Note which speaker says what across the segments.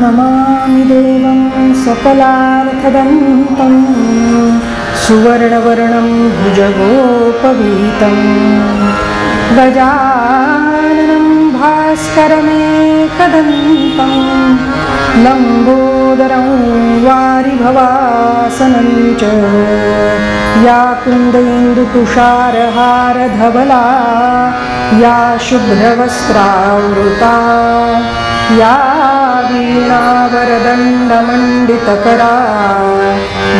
Speaker 1: नमामि देवं सकलार्थदन्तं सुवर्णवर्णं भुजगोपवीतं गजाननं भास्करमेकदन्तं लम्बोदरं वारिभवासनं च या कुन्देन्दुतुषारहारधवला या शुभ्रवस्त्रावृता या वीणावरदण्डमण्डितकरा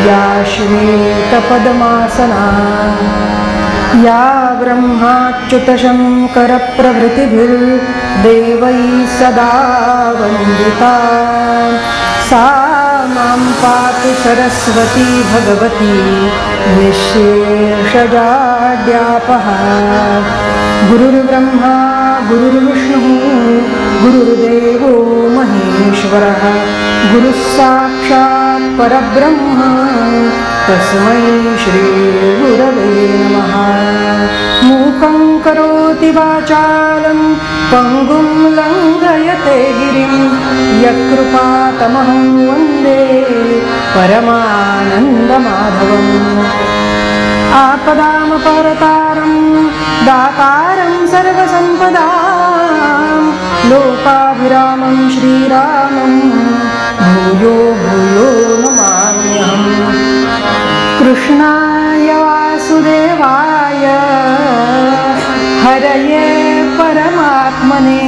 Speaker 1: या श्वेतपद्मासना या ब्रह्माच्युतशङ्करप्रभृतिभिर्देवैः सदा वन्दिता सा मां पातु सरस्वती भगवती निःशेषजाड्यापः। गुरुर्ब्रह्मा गुरुर्विष्णुः गुरुर्देवो महेश्वरः गुरुः साक्षात् परब्रह्म तस्मै श्री गुरवे नमः। मूकं करोति वाचालं पङ्गुं लङ्घयते गिरिं यत्कृपातमहं वन्दे परमानन्दमाधवम्। आपदामपहर्तारं दातारं सर्वसम्पदां लोकाभिरामं श्रीरामं भूयो भूयो नमाम्यहम्। कृष्णाय वासुदेवाय हरये परमात्मने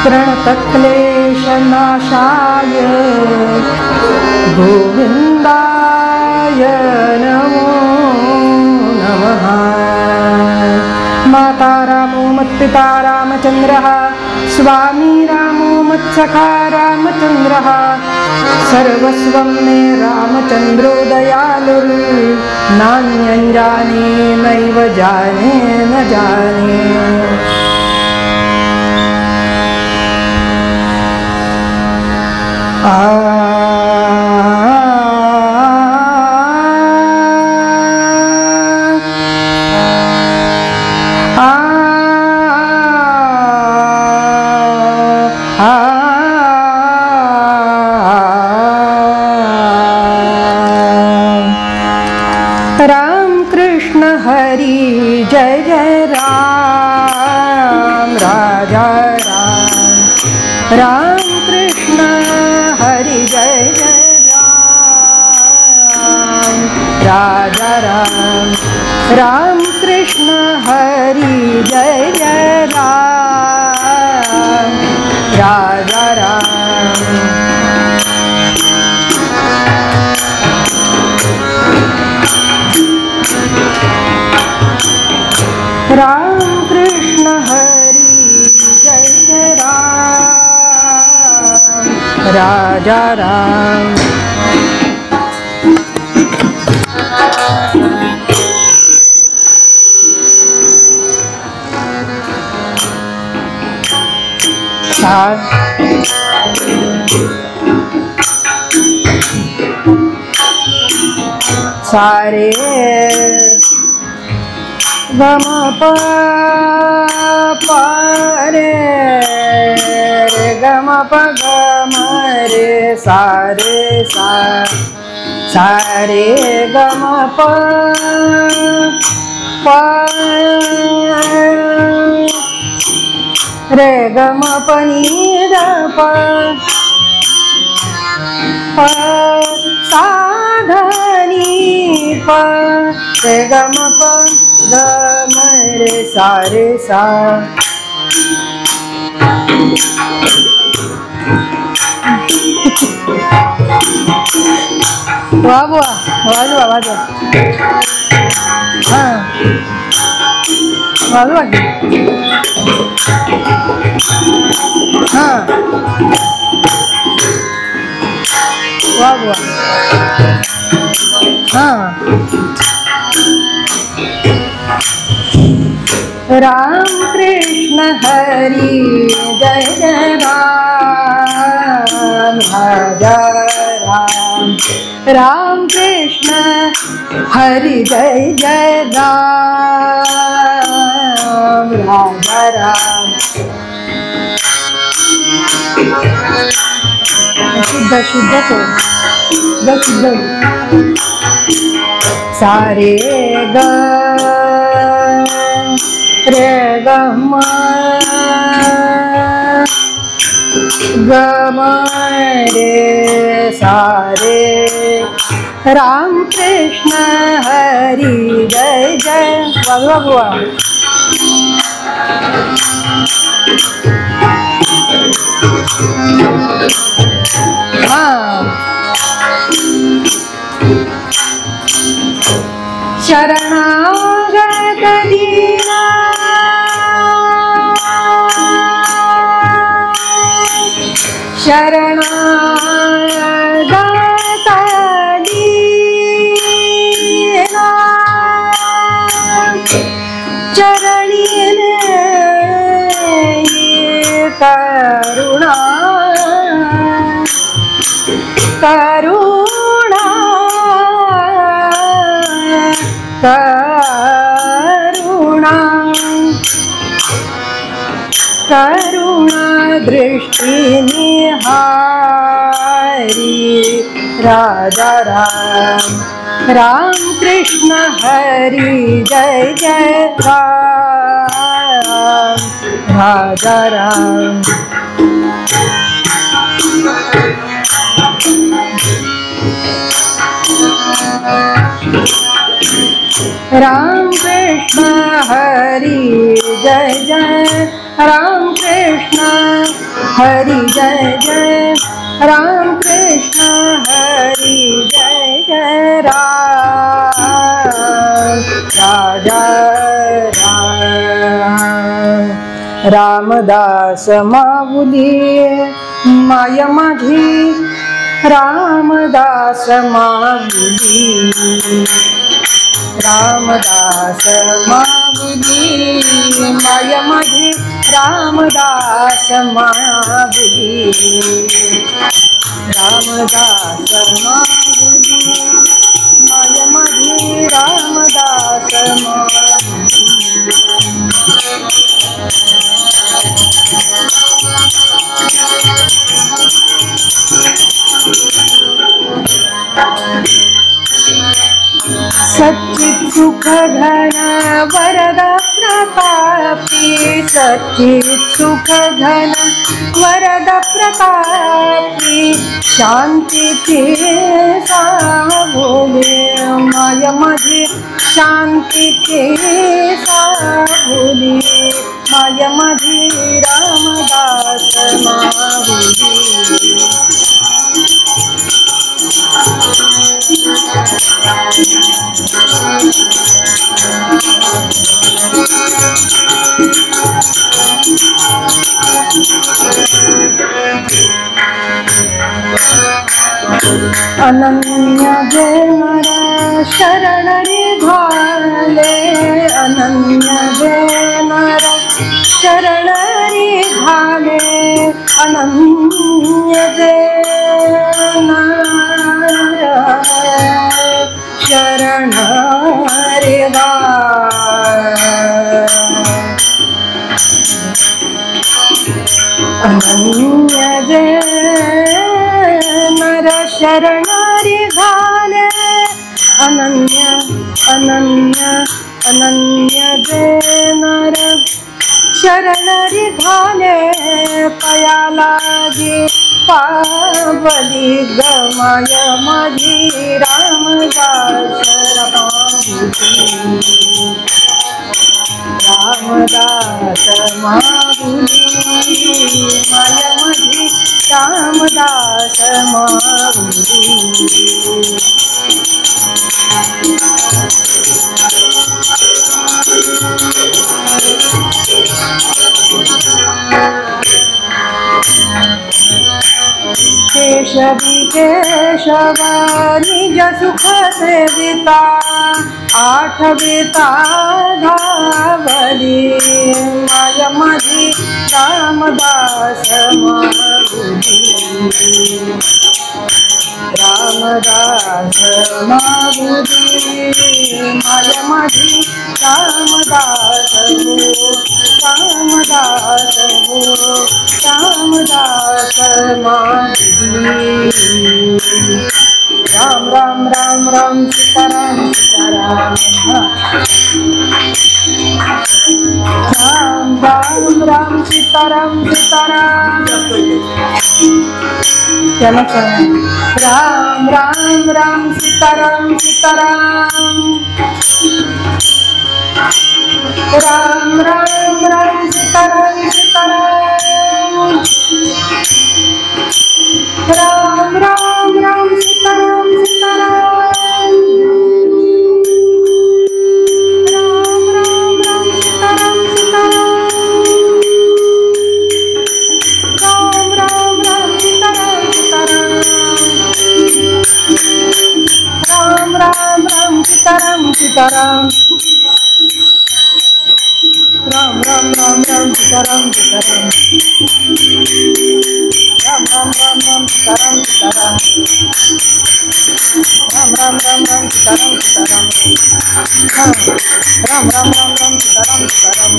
Speaker 1: प्रणतक्लेशनाशाय गोविन्दाय नमो नमः। माता रामो मत्पिता रामचन्द्रः स्वामी रामो मत्सखा रामचन्द्रः सर्वस्वं मे रामचन्द्रो दयालुर्नान्यं जाने नैव जाने न जाने। राम कृष्ण हरि जय जय राम राजा राम। राम कृष्ण हरि जय जय राम राजा राम। राम कृष्ण हरि जय जय राम राजा राम। राम कृष्ण हरि जय जय राम राजा राम। सारे गम प रे गम प गम रे सारे सा सारे गम प रे गम प नी द प सा ध नी प रे गम प ग म रे सा रे सा। वाह वाह वाजवा वाजवा हाँ वाजवा की हाँ वाह वाह हाँ। राम कृष्ण हरि जय जय राम राजा राम। राम कृष्ण हरि जय जय राम राजा राम। शुद्धच आहे शुद्ध सारे ग रे ग म रे सारे राम कृष्ण हरी जय जय वागवा बुवा शरणागत दीना शरणागत दीना चरणीने करुणा करुणा करुणा करुणा दृष्टि निहारी राजा राम राम कृष्ण हरि जय जय राम राजा राम राम कृष्ण हरि जय जय राम कृष्ण हरि जय जय राम कृष्ण हरि जय जय राम राजा राम रामदास माऊली माय माझी रामदास माऊली रामदास माऊली माय माझी रामदास माऊली रामदास माऊली माय माझी रामदास माऊली सच्चित सुख घन वरद प्रतापी सच्चित सुख घन वरद प्रतापी शांती ते साभोले माय माझी शांती ते साभोले माय माझी रामदास माऊली अनन्य जय नर शरण रे घाले अनन्य जय नर शरण रे घाले अनन्य जय नर शरण रे अनन्य जय नर शरण रे घाले अनन्य अनन्य अनन्य जय नर शरण रे घाले पया लागे पावली गमाय माझी रामदास रामदास माऊली माय माझी रामदास माऊली केशवी केशव निज सुख सेविता आठविता धावली माय माझी रामदास माऊली रामदास माऊली माय माझी रामदास रामदास हो रामदास माधवी। राम राम राम राम सीताराम सीताराम राम राम राम सीताराम सीताराम। चलो राम राम राम सीताराम सीताराम राम राम राम सीताराम सीताराम राम राम राम सीताराम सीताराम राम राम राम सीताराम सीताराम राम राम राम सीताराम सीताराम राम राम राम सीताराम सीताराम राम राम राम राम सीताराम सीताराम राम राम राम राम सीताराम सीताराम राम राम राम राम सीताराम सीताराम राम राम राम राम सीताराम सीताराम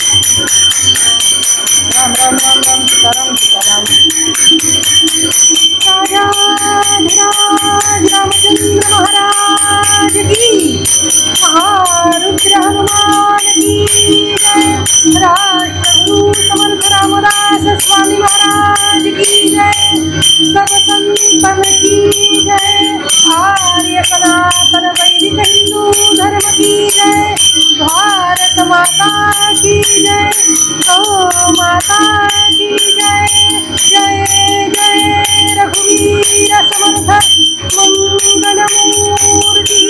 Speaker 1: राम राम राम राम सीताराम सीताराम। राजाधिराज रामचंद्र महाराज की महारुद्र हनुमान की जय। राष्ट्रगुरु समर्थ रामदास स्वामी महाराज की जय। सब संतन की जय। आर्य सनातन वैदिक हिंदू धर्म की जय। भारत माता की जय। गौ माता की जय। जय जय रघुवीर समर्थ मंगल मूर्ति।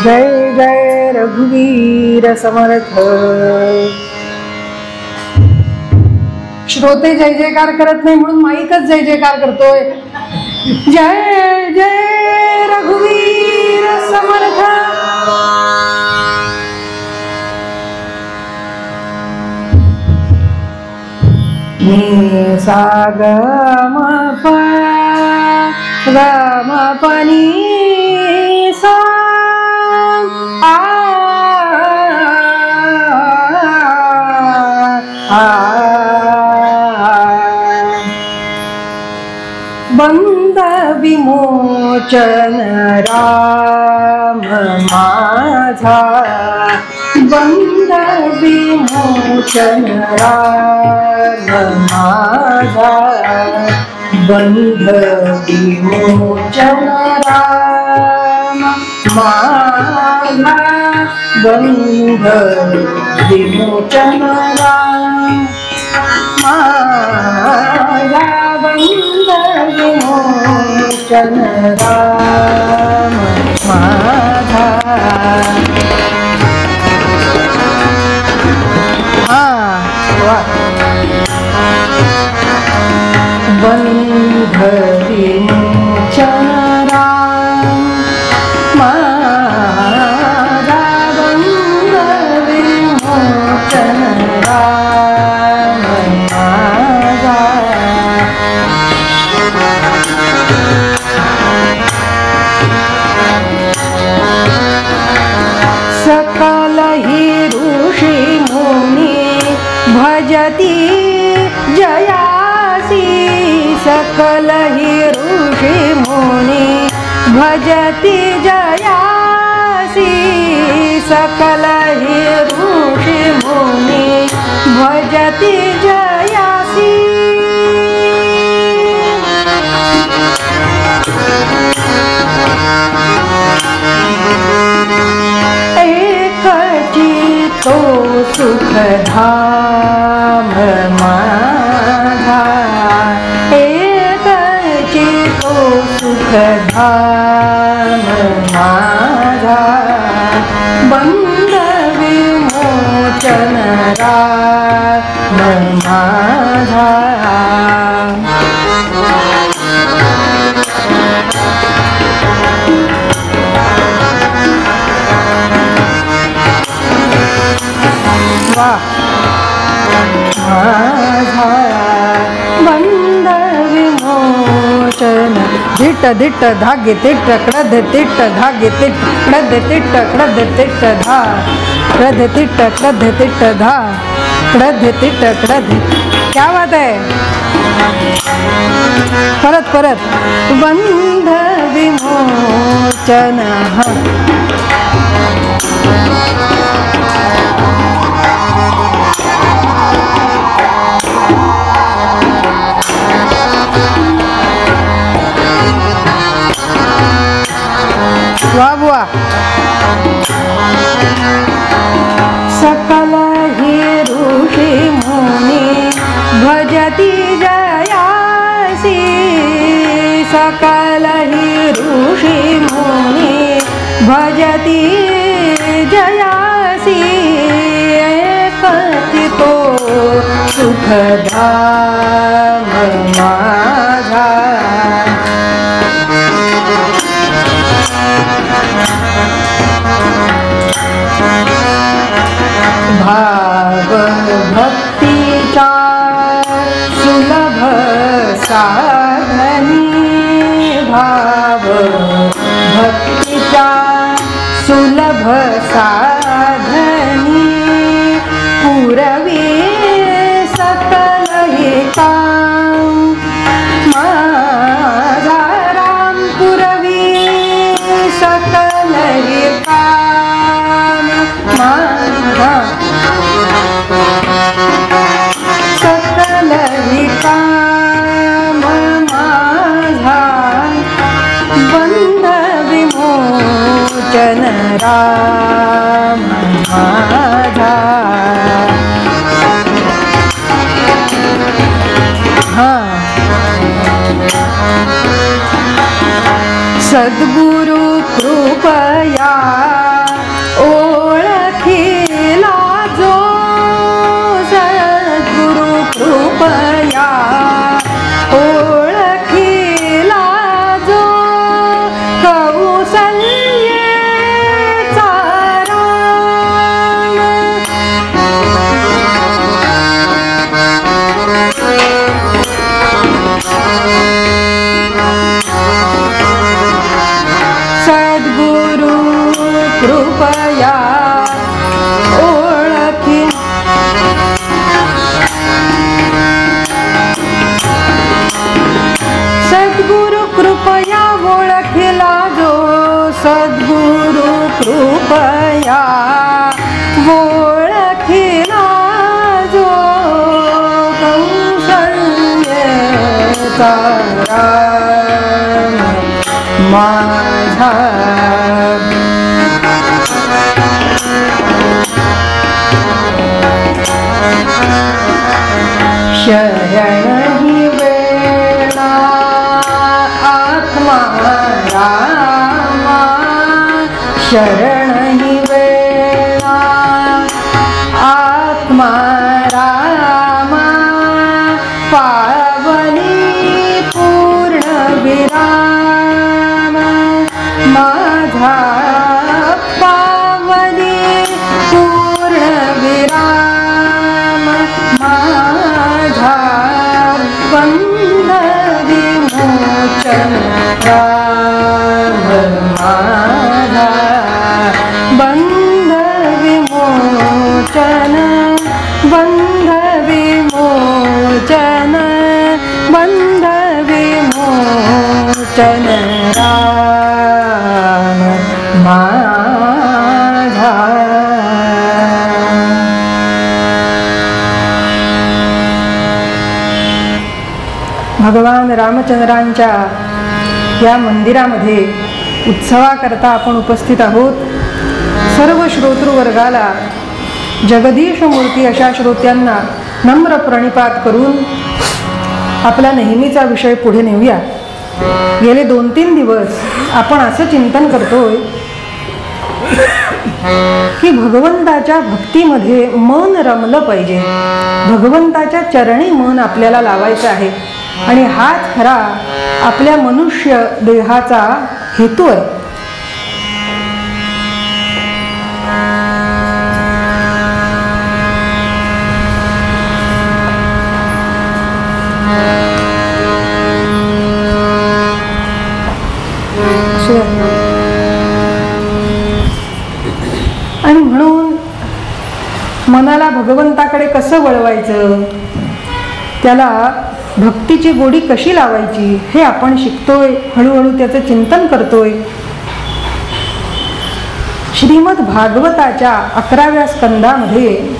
Speaker 1: जय जय रघुवीर समर्थ। श्रोते जय जयकार करत नाही म्हणून माईकच जय जयकार करतोय। जय जय रघुवीर समर्थ। नि सा ग म प ग म प नि सा आ आ बंध विमोचन राम माझा। बंध विमोचन राम माझा। बंध विमोचन राम माझा। बंध विमोचन राम माझा। बंध विमोचन राम माझा। बंध विमोचन राम माझा। बंध विमोचन राम माझा। सकल ही ऋषी मुनी भजती जयासी। सकल ही ऋषि मुनि भजति जयासी। सकल ही ऋषि मुनि भजति जयासी। एक चितो सुख धाम माझा। सुख धाम माझा। बंध विमोचन राम माझा। वाह माझा बंध विमोचन धिट्ट धिट्ट धागे तिट्ट कडध तिट्ट धागे तिट्ट कडध तिट्ट कडध तिट्ट धा कडध तिट्ट कडध तिट्ट धा कडध तिट्ट कडध. क्या बात आहे. परत परत. बंध विमोचन. वा बुवा. सकल हि ऋषी मुनी भजती जयासी. सकल हि ऋषी मुनी भजती जयासी. एकचितो सुखधाम माझा. भाव भक्तीचा सुलभ साधनी. भाव भक्तीचा सुलभ साधनी. पुरवी सकल हे काम माझा राम. पुरवी सकल हे काम माझा. सकल हे काम माझा. बंध विमोचन राम माझा. सद्गुरु कृपया ओळखिला जो. सद्गुरु कृपया ओळखिला जो. कौसल्येचा राम. सद्गुरु कृपया ओळखी. सद्गुरु कृपया ओळखिला जो. सद्गुरु कृपया ओळखिला जो. कौसल्येचा राम माझा. शरण ही वेळा आत्मा रामा. शरण ही वेळा आत्मा रामा. पावनी पूर्ण विराम माझा. पावनी पूर्ण विराम माझा. बंध विमोचन राम माझा. बंध विमोचन. बंध विमोचन. बंध विमोचन राम माझा. भगवान रामचंद्रांच्या या मंदिरामध्ये उत्सवाकरता आपण उपस्थित आहोत. सर्व श्रोतृवर्गाला जगदीश मूर्ती अशा श्रोत्यांना नम्र प्रणिपात करून आपला नेहमीचा विषय पुढे नेऊया. गेले 2-3 दिवस आपण असं चिंतन करतोय की भगवंताच्या भक्तीमध्ये मन रमलं पाहिजे. भगवंताच्या चरणी मन आपल्याला लावायचं आहे आणि हाच खरा आपल्या मनुष्य देहाचा हेतू आहे. म्हणून मनाला भगवंताकडे कसं वळवायचं, त्याला भक्तीची गोडी कशी लावायची हे आपण शिकतोय, हळूहळू त्याचं चिंतन करतोय. श्रीमद भागवताच्या 11व्या स्कंदामध्ये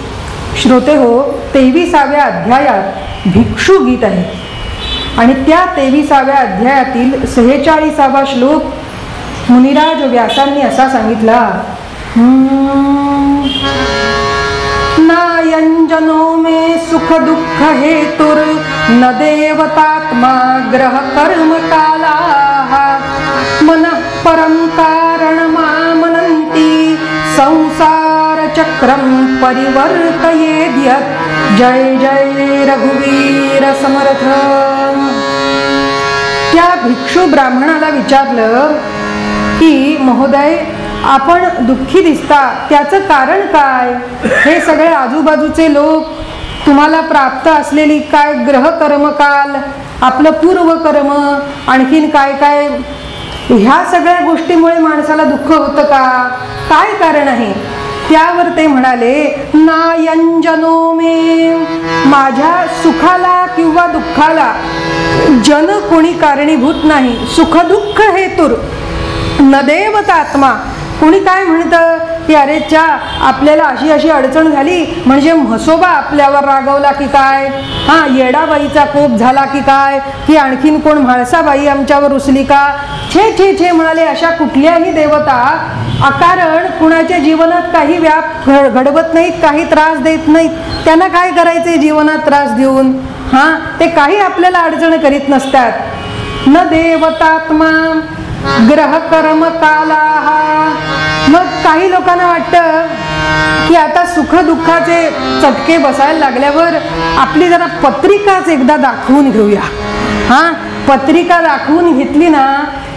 Speaker 1: श्रोते हो 23व्या अध्यायात भिक्षू गीत आहे आणि त्या 23व्या अध्यायातील 46वा श्लोक मुनिराज व्यासांनी असा सांगितला. नायंजनो मे सुख दुःख हेतुर न देवतात्मा ग्रह कर्म काला मनः परं कारणमामनन्ति संसार चक्रम परिवर्तयेद्यत्. जय जय रघुवीर समर्थ. त्या भिक्षू ब्राह्मणाला विचारलं की महोदय, आपण दुःखी दिसता, त्याचं कारण काय? हे सगळे आजूबाजूचे लोक, तुम्हाला प्राप्त असलेली काय ग्रह कर्मकाल, आपलं पूर्वकर्म, आणखीन काय काय, ह्या सगळ्या गोष्टीमुळे माणसाला दुःख होतं का? काय कारण आहे? त्यावर ते म्हणाले, नायंजनो मे, माझ्या सुखाला किंवा दुःखाला जन कोणी कारणीभूत नाही. सुख दुःख हेतुर न देवतात्मा. कोणी काय म्हणतं की अरे च्या आपल्याला अशी अशी अडचण झाली म्हणजे म्हसोबा आपल्यावर रागवला की काय, येडाबाईचा कोप झाला की काय, की आणखीन कोण म्हाळसाबाई आमच्यावर रुसली का? छे छे छे म्हणाले. अशा कुठल्याही देवता अकारण कुणाच्या जीवनात काही व्याप घडवत नाहीत, काही त्रास देत नाहीत. त्यांना काय करायचे जीवनात त्रास देऊन? ते काही आपल्याला अडचण करीत नसतात. न देवतात्मा ग्रह कर्म काला. मग काही लोकांना वाटतं की आता सुख दुःखाचे चटके बसायला लागल्यावर आपली जरा पत्रिकाच एकदा दाखवून घेऊया. पत्रिका दाखवून घेतली ना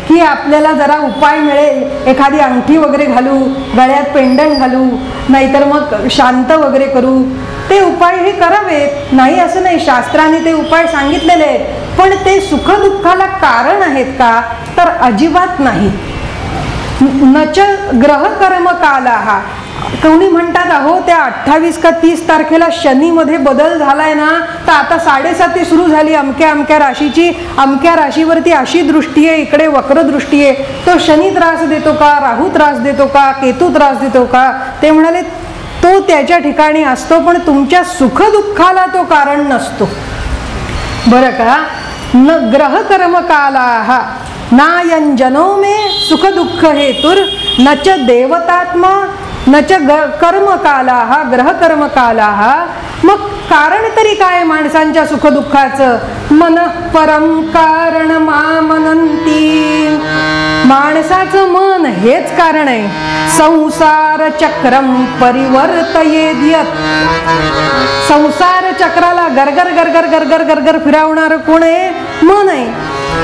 Speaker 1: की आपल्याला जरा उपाय मिळेल. एखादी अंगठी वगैरे घालू, गळ्यात पेंडंट घालू, नाहीतर मग शांत वगैरे करू. ते उपाय हे करावेत, नाही असं नाही, शास्त्राने ते उपाय सांगितलेले आहेत. पण ते सुख दुःखाला कारण आहेत का? तर अजिबात नाही. नच ग्रह कर्म काला. कोणी म्हणतात अहो त्या 28 का 30 तारखेला शनीमध्ये बदल झालाय ना, तर आता 7.5 सुरू झाली अमक्या अमक्या राशीची, अमक्या राशीवरती अशी दृष्टी आहे, इकडे वक्र दृष्टी आहे. तो शनी त्रास देतो का, राहू त्रास देतो का, केतू त्रास देतो का? ते म्हणाले तो त्याच्या ठिकाणी असतो, पण तुमच्या सुख दुःखाला तो कारण नसतो. बरं का? न ग्रह कर्म काला नायंजनो मे सुख दुःख हेतुर न च देवतात्मा न च कर्म काला ग्रह कर्म काला. मग कारण तरी काय माणसांच्या सुख दुःखाचं? मन परम कारण मामनंती. माणसाचं मन हेच कारण आहे. संसार चक्रम परिवर्तयेद्यत्. संसार चक्राला गरगर गरगर गरगर गरगर फिरवणार कोण आहे? मन आहे.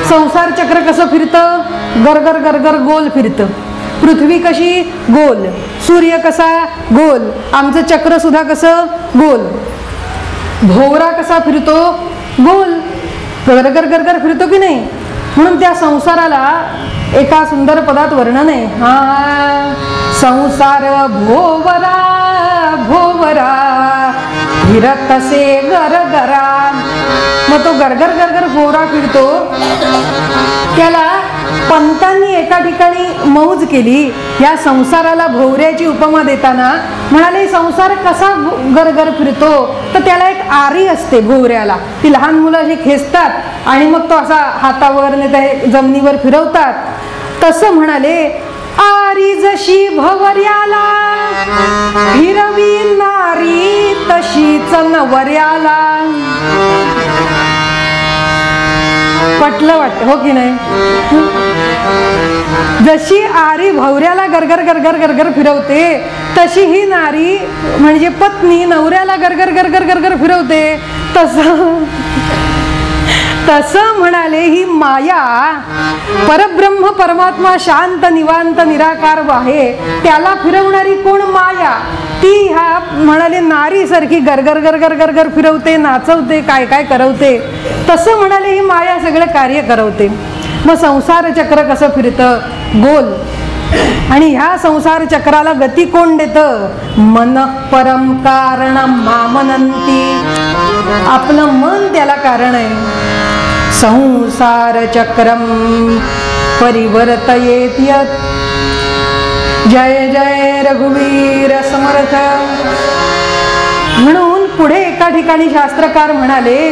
Speaker 1: संसार चक्र कसं फिरतं? गरगर गरगर गोल फिरतं. पृथ्वी कशी? गोल. सूर्य कसा? गोल. आमचं चक्र सुद्धा कसं? गोल. भोवरा कसा फिरतो? गोल. गरगर गरगर फिरतो की नाही? म्हणून त्या संसाराला एका सुंदर पदात वर्णन आहे. संसार भोवरा भोवरा फिरतसे गरगरा. मग तो गरगर गरगर भोवरा फिरतो. त्याला पंतांनी एका ठिकाणी मौज केली. या संसाराला भोवऱ्याची उपमा देताना म्हणाले संसार कसा गरगर फिरतो, तर त्याला एक आरी असते भोवऱ्याला. ती लहान मुलं अशी खेचतात आणि मग तो असा हातावर नाही तर जमिनीवर फिरवतात. तसं म्हणाले आरी जशी भोवऱ्याला फिरवी नारी तशीच नवऱ्याला. पटलं वाटतं हो की नाही? जशी आरी भोवऱ्याला गरगर गरगर गरगर फिरवते तशी ही नारी म्हणजे पत्नी नवऱ्याला गरगर गरगर गरगर फिरवते. तसं म्हणाले ही माया परब्रह्म परमात्मा शांत निवांत निराकार आहे, त्याला फिरवणारी कोण? माया. ती ह्या म्हणाले नारी सारखी गरगर गरगर गरगर फिरवते, नाचवते, काय काय करवते. तसं म्हणाले ही माया सगळं कार्य करवते. मग संसार चक्र कसं फिरतं? गोल. आणि ह्या संसार चक्राला गती कोण देतं? मन परम कारण मामनंती. आपलं मन त्याला कारण आहे. संसार चक्रम परिवर्तयेत यत्. जय जय रघुवीर समर्थ. म्हणून पुढे एका ठिकाणी शास्त्रकार म्हणाले,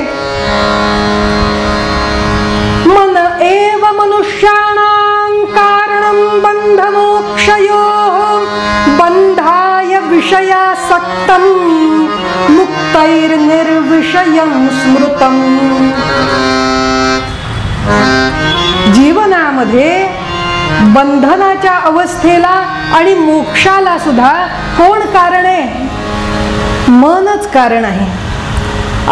Speaker 1: मन एव मनुष्याणां कारणं बंध मोक्षयोः. बंधाय विषयासक्तं मुक्तैर्निर्विषयं स्मृतम्. जीवनामध्ये बंधनाच्या अवस्थेला आणि मोक्षाला सुद्धा कोण कारण आहे? मनच कारण आहे.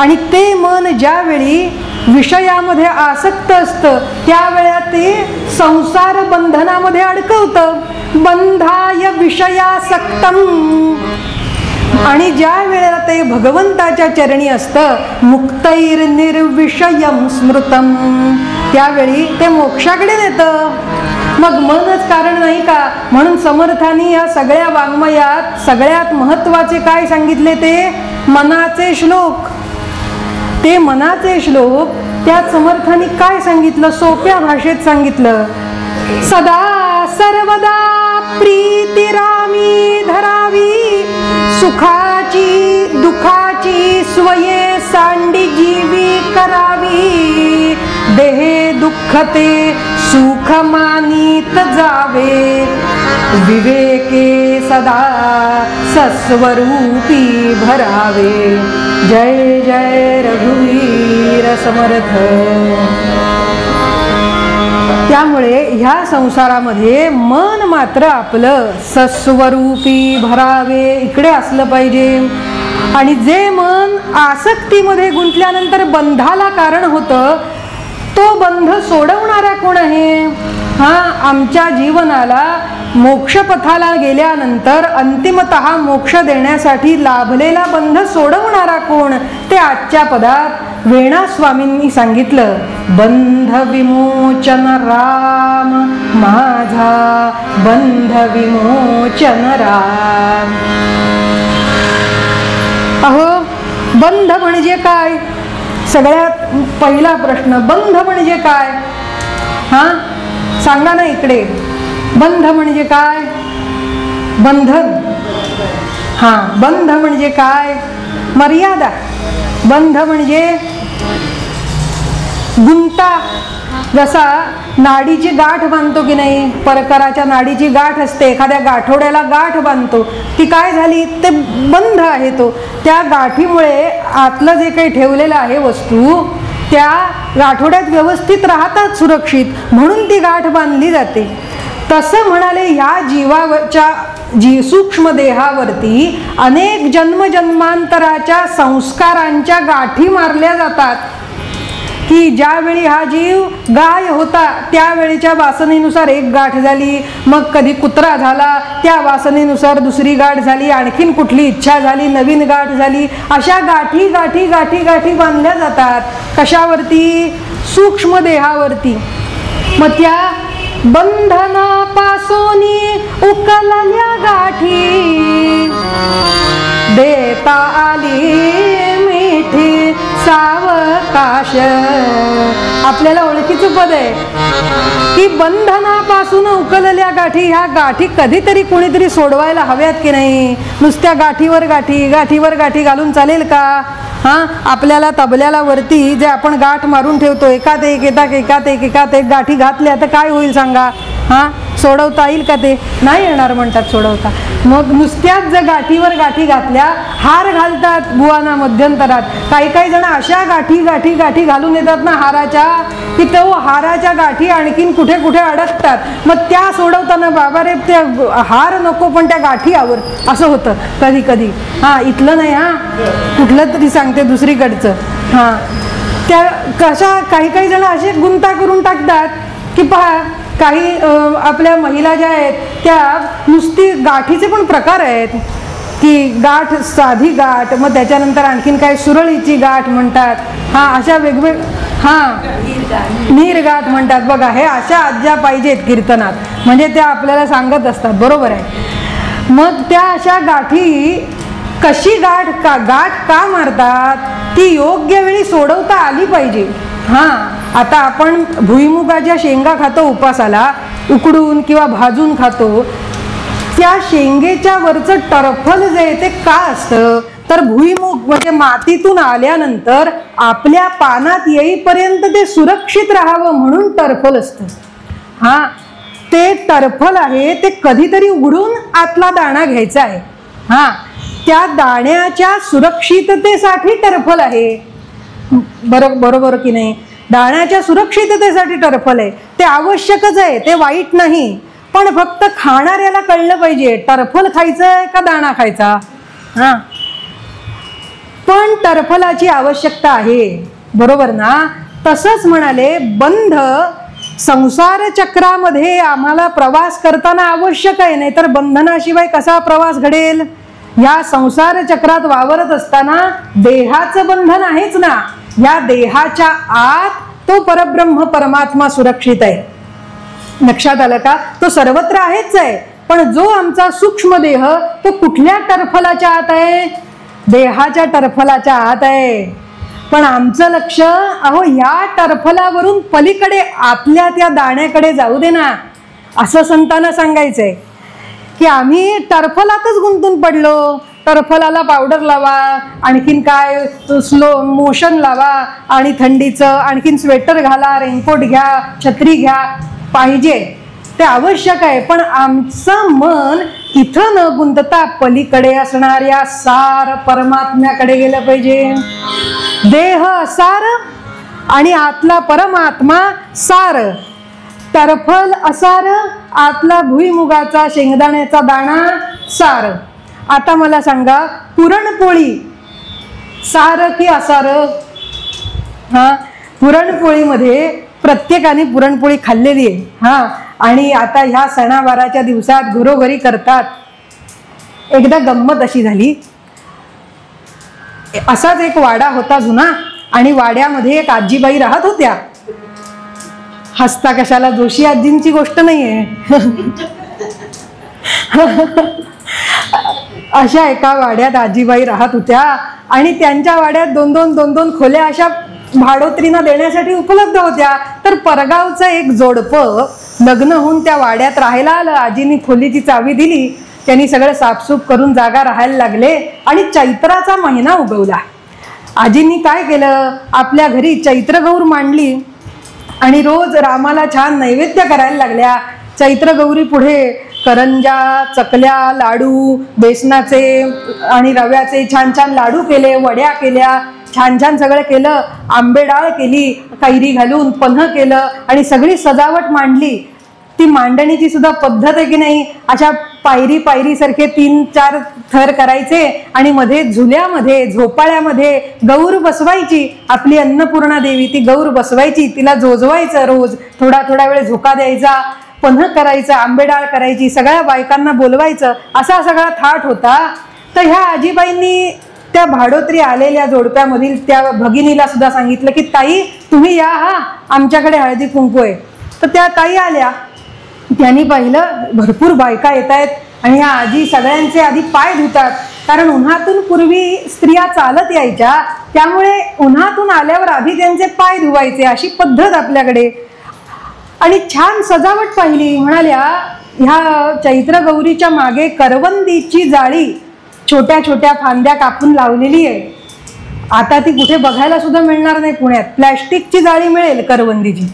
Speaker 1: आणि ते मन ज्यावेळी विषयामध्ये आसक्त असतं त्यावेळेला ते संसार बंधनामध्ये अडकवतं. बंधाय विषयासक्तम. आणि ज्या वेळेला ते भगवंताच्या चरणी असतं, मुक्तैर्निर्विषयं स्मृतम, त्यावेळी ते मोक्षाकडे नेतं. मग मनच कारण नाही का? म्हणून समर्थांनी या सगळ्या वाङ्मयात सगळ्यात महत्वाचे काय सांगितले? ते मनाचे श्लोक. ते मनाचे श्लोक त्यात समर्थांनी काय सांगितलं? सोप्या भाषेत सांगितलं. सदा सर्वदा प्रीतिरामी धरावी, सुखाची दुखाची स्वये सांडी जीवी करावी. देहे दुःखते सुख मानित जावे, विवेके सदा सस्वरूपी भरावे. जय जय रघुवीर समर्थ. त्यामुळे ह्या संसारामध्ये मन मात्र आपलं सस्वरूपी भरावे इकडे असलं पाहिजे. आणि जे मन आसक्तीमध्ये गुंतल्यानंतर बंधाला कारण होतं, तो बंध सोडवणारा कोण आहे? हा, आमच्या जीवनाला मोक्षपथाला गेल्यानंतर अंतिमतः मोक्ष देण्यासाठी लाभलेला बंध सोडवणारा कोण? ते आजच्या पदात वेणा स्वामींनी सांगितलं. बंध विमोचन राम माझा, बंध विमोचन राम. अहो, बंध म्हणजे काय? सगळ्यात पहिला प्रश्न, बंध म्हणजे काय? हा, सांगा ना इकडे. बंध म्हणजे काय? बंधन. हा, बंध म्हणजे काय? मर्यादा. बंध म्हणजे गुंता. जसा नाडीची गाठ बांधतो की नाही, परकराच्या नाडीची गाठ असते, एखाद्या गाठोड्याला गाठ बांधतो, ती काय झाली? ते बंध आहे. तो त्या गाठीमुळे आतलं जे काही ठेवलेलं आहे वस्तू, त्या गाठोड्यात व्यवस्थित राहतात सुरक्षित, म्हणून ती गाठ बांधली जाते. तसं म्हणाले ह्या जीवाच्या सूक्ष्म देहावरती अनेक जन्मजन्मांतराच्या संस्कारांच्या गाठी मारल्या जातात. की ज्यावेळी हा जीव गाय होता त्यावेळीच्या वासनेनुसार एक गाठ झाली, मग कधी कुत्रा झाला त्या वासनेनुसार दुसरी गाठ झाली, आणखीन कुठली इच्छा झाली नवीन गाठ झाली. अशा गाठी गाठी गाठी गाठी बांधल्या जातात. कशावरती? सूक्ष्म देहावरती. मग त्या बंधनापासून उकलल्या गाठी देता आली मिठी सावकाश. आपल्याला ओळखीचं पद आहे की बंधनापासून उकलल्या गाठी. ह्या गाठी कधीतरी कोणीतरी सोडवायला हव्यात की नाही? नुसत्या गाठीवर गाठी गाठीवर गाठी घालून चालेल का? हा, आपल्याला तबल्याला वरती जे आपण गाठ मारून ठेवतो, एकात एक एकात एकात एक एकात एक गाठी घातल्या तर काय होईल सांगा? हा, सोडवता येईल का? ते नाही येणार म्हणतात सोडवता. मग नुसत्याच जर गाठीवर गाठी घातल्या, हार घालतात बुवाना मध्यंतरात. काही काही जण अशा गाठी गाठी गाठी घालून येतात ना हाराच्या, की तो हाराच्या गाठी आणखीन कुठे कुठे अडकतात. मग त्या सोडवताना बाबा रे ते हार नको पण त्या गाठी आवर, असं होतं कधी कधी. हा, इथलं नाही, हा कुठलं तरी सांगते दुसरीकडचं. हा, त्या कशा काही काही जण असे गुंता करून टाकतात की पहा, काही आपल्या महिला ज्या आहेत त्या नुसती गाठीचे पण प्रकार आहेत. की गाठ, साधी गाठ, मग त्याच्यानंतर आणखीन काय सुरळीची गाठ म्हणतात, अशा नीरगाठ म्हणतात बघा. हे अशा आज्ञा पाहिजेत कीर्तनात, म्हणजे त्या आपल्याला सांगत असतात. बरोबर आहे. मग त्या अशा गाठी कशी गाठ का मारतात, ती योग्य वेळी सोडवता आली पाहिजे. आता आपण भुईमुगाच्या शेंगा खातो उपासाला, उकडून किंवा भाजून खातो. त्या शेंगेच्या वरचं टरफल जे आहे ते का असतं, तर भुईमुग म्हणजे मातीतून आल्यानंतर आपल्या पानात येईपर्यंत ते सुरक्षित राहावं म्हणून टरफल असतं. ते टरफल आहे ते कधीतरी उघडून आतला दाणा घ्यायचा आहे. त्या दाण्याच्या सुरक्षिततेसाठी टरफल आहे. बरोबर की नाही? दाण्याच्या सुरक्षिततेसाठी टरफल आहे, ते आवश्यकच आहे, ते वाईट नाही. पण फक्त खाणाऱ्याला कळलं पाहिजे टरफल खायचंय का दाणा खायचा. पण टरफलाची आवश्यकता आहे. बरोबर ना? तसंच म्हणाले, बंध संसार चक्रामध्ये आम्हाला प्रवास करताना आवश्यक आहे, नाही तर बंधनाशिवाय कसा प्रवास घडेल. या संसार चक्रात वावरत असताना देहाचं बंधन आहेच ना. या देहाच्या आत तो परब्रह्म परमात्मा सुरक्षित आहे. लक्षात आलं का? तो सर्वत्र आहेच आहे, पण जो आमचा सूक्ष्म देह तो कुठल्या टरफलाच्या आत आहे? देहाच्या टरफलाच्या आत आहे. पण आमचं लक्ष या टरफलावरून पलीकडे आतल्या त्या दाण्याकडे जाऊ दे ना, असं संतांना सांगायचंय. की आम्ही टरफलातच गुंतून पडलो. टरफलाला पावडर लावा, आणखीन काय स्लो मोशन लावा, आणि थंडीचं आणखीन स्वेटर घाला, रेनकोट घ्या, छत्री घ्या, पाहिजे ते आवश्यक आहे. पण आमचं मन इथं न गुंतता पलीकडे असणाऱ्या सार परमात्म्याकडे गेलं पाहिजे. देह सार आणि आतला परमात्मा सार. टरफल असार, आतला भुईमुगाचा शेंगदाण्याचा दाणा सार. आता मला सांगा, पुरणपोळी सार की असार? पुरणपोळीमध्ये प्रत्येकाने पुरणपोळी खाल्लेली आहे. आणि आता ह्या सणावाराच्या दिवसात घरोघरी करतात. एकदा गंमत अशी झाली, असाच एक वाडा होता जुना, आणि वाड्यामध्ये एक आजीबाई राहत होत्या. हसता कशाला? जोशी आजींची गोष्ट नाहीये. अशा एका वाड्यात आजीबाई राहत होत्या, आणि त्यांच्या वाड्यात दोन दोन खोल्या अशा भाडोत्रीनं देण्यासाठी उपलब्ध होत्या. तर परगावचं एक जोडपं लग्न होऊन त्या वाड्यात राहायला आलं. आजीनी खोलीची चावी दिली, त्यांनी सगळं साफसूफ करून जागा राहायला लागले. आणि चैत्राचा महिना उगवला. आजींनी काय केलं, आपल्या घरी चैत्रगौर मांडली आणि रोज रामाला छान नैवेद्य करायला लागल्या. चैत्रगौरी पुढे करंजा, चकल्या, लाडू, बेसनाचे आणि रव्याचे छान छान लाडू केले, वड्या केल्या, छान छान सगळं केलं. आंबेडाळ केली, कैरी घालून पन्ह केलं, आणि सगळी सजावट मांडली. ती मांडणीची सुद्धा पद्धत आहे की नाही, अशा पायरी सारखे 3-4 थर करायचे, आणि मध्ये झुल्यामध्ये झोपाळ्यामध्ये गौर बसवायची. आपली अन्नपूर्णा देवी ती गौर बसवायची, तिला जोजवायचं, रोज थोडा वेळ झोका द्यायचा, पन्ह करायचं, आंबेडाळ करायची, सगळ्या बायकांना बोलवायचं. असा सगळा थाट होता. तर ह्या आजीबाईंनी त्या भाडोत्री आलेल्या जोडप्यामधील त्या भगिनीला सुद्धा सांगितलं की ताई तुम्ही या, आमच्याकडे हळदी कुंकू आहे. तर त्या ताई आल्या. त्यांनी पाहिलं भरपूर बायका येत आहेत, आणि ह्या आजी सगळ्यांचे आधी पाय धुतात, कारण उन्हातून पूर्वी स्त्रिया चालत यायच्या, त्यामुळे उन्हातून आल्यावर आधी त्यांचे पाय धुवायचे, अशी पद्धत आपल्याकडे. आणि छान सजावट पाहिली. म्हणाल्या ह्या चैत्रगौरीच्या मागे करवंदीची जाळी छोट्या छोट्या फांद्या कापून लावलेली आहे. आता ती कुठे बघायला सुद्धा मिळणार नाही पुण्यात. प्लॅस्टिकची जाळी मिळेल करवंदीची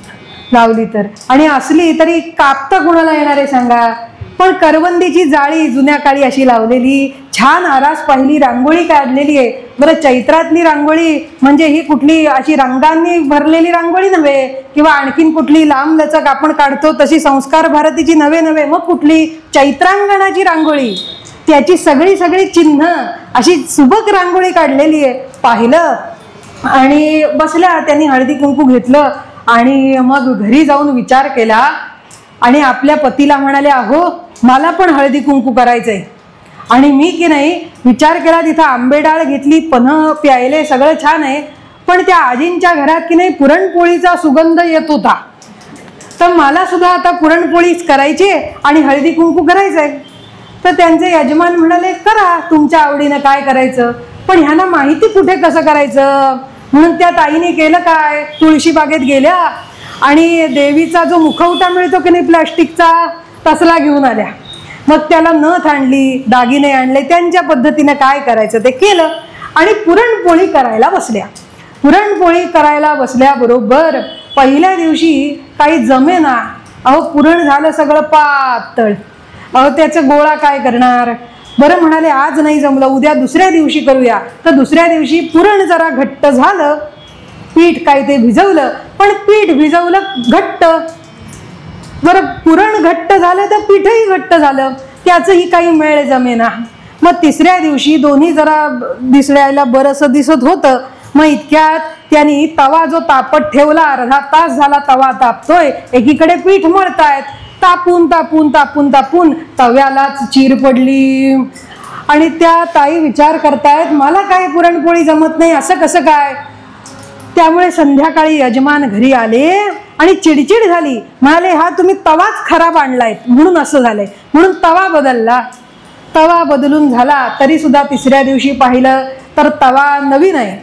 Speaker 1: लावली तर, आणि असली तरी कापता कुणाला येणार आहे सांगा. पण करवंदीची जाळी जुन्या काळी अशी लावलेली, छान आरास पाहिली, रांगोळी काढलेली आहे. बरं, चैत्रातली रांगोळी म्हणजे ही कुठली अशी रंगांनी भरलेली रांगोळी नव्हे, किंवा आणखीन कुठली लांब लचक आपण काढतो तशी संस्कार भारतीची नव्हे. मग कुठली चैत्रांगणाची रांगोळी, त्याची सगळी चिन्ह अशी सुबक रांगोळी काढलेली आहे. पाहिलं आणि बसल्या. त्यांनी हळदी कुंकू घेतलं, आणि मग घरी जाऊन विचार केला, आणि आपल्या पतीला म्हणाले अहो मला पण हळदी कुंकू करायचंय. आणि मी की नाही विचार केला, तिथं आंबेडाळ घेतली, पन्ह प्यायले, सगळं छान आहे, पण त्या आजींच्या घरात की नाही पुरणपोळीचा सुगंध येत होता. तर मला सुद्धा आता पुरणपोळीच करायची आणि हळदी कुंकू करायचंय. तर त्यांचे यजमान म्हणाले, करा तुमच्या आवडीनं काय करायचं, पण ह्यांना माहिती कुठे कसं करायचं. म्हणून त्या ताईने केलं काय, तुळशी बागेत गेल्या आणि देवीचा जो मुखवटा मिळतो की नाही प्लास्टिकचा, तसला घेऊन आल्या. मग त्याला नथ आणली, दागिने आणले, त्यांच्या पद्धतीने काय करायचं ते केलं आणि पुरणपोळी करायला बसल्या. पुरणपोळी करायला बसल्याबरोबर पहिल्या दिवशी काही जमेना. अहो पुरण झालं सगळं पातळ. अहो त्याचं गोळा काय करणार. बरं म्हणाले आज नाही जमलं, उद्या दुसऱ्या दिवशी करूया. तर दुसऱ्या दिवशी पुरण जरा घट्ट झालं, पीठ काय ते भिजवलं, पण पीठ भिजवलं घट्ट. बरं पुरण घट्ट झालं तर पीठही घट्ट झालं, त्याचंही काही मेळ जमेना. मग तिसऱ्या दिवशी दोन्ही जरा दिसण्याला बरंसं दिसत होतं. मग इतक्यात त्यांनी तवा जो तापत ठेवला, अर्धा तास झाला तवा तापतोय, एकीकडे पीठ मळतायत, तापून तापून तापून तापून तव्यालाच चीर पडली. आणि त्या ताई विचार करतायत, मला काय पुरणपोळी जमत नाही, असं कसं काय. त्यामुळे संध्याकाळी यजमान घरी आले आणि चिडचिड झाली. म्हणाले, हा तुम्ही तवाच खराब आणलाय म्हणून असं झालंय. म्हणून तवा बदलला. तवा बदलून झाला तरी सुद्धा तिसऱ्या दिवशी पाहिलं तर तवा नवीन आहे,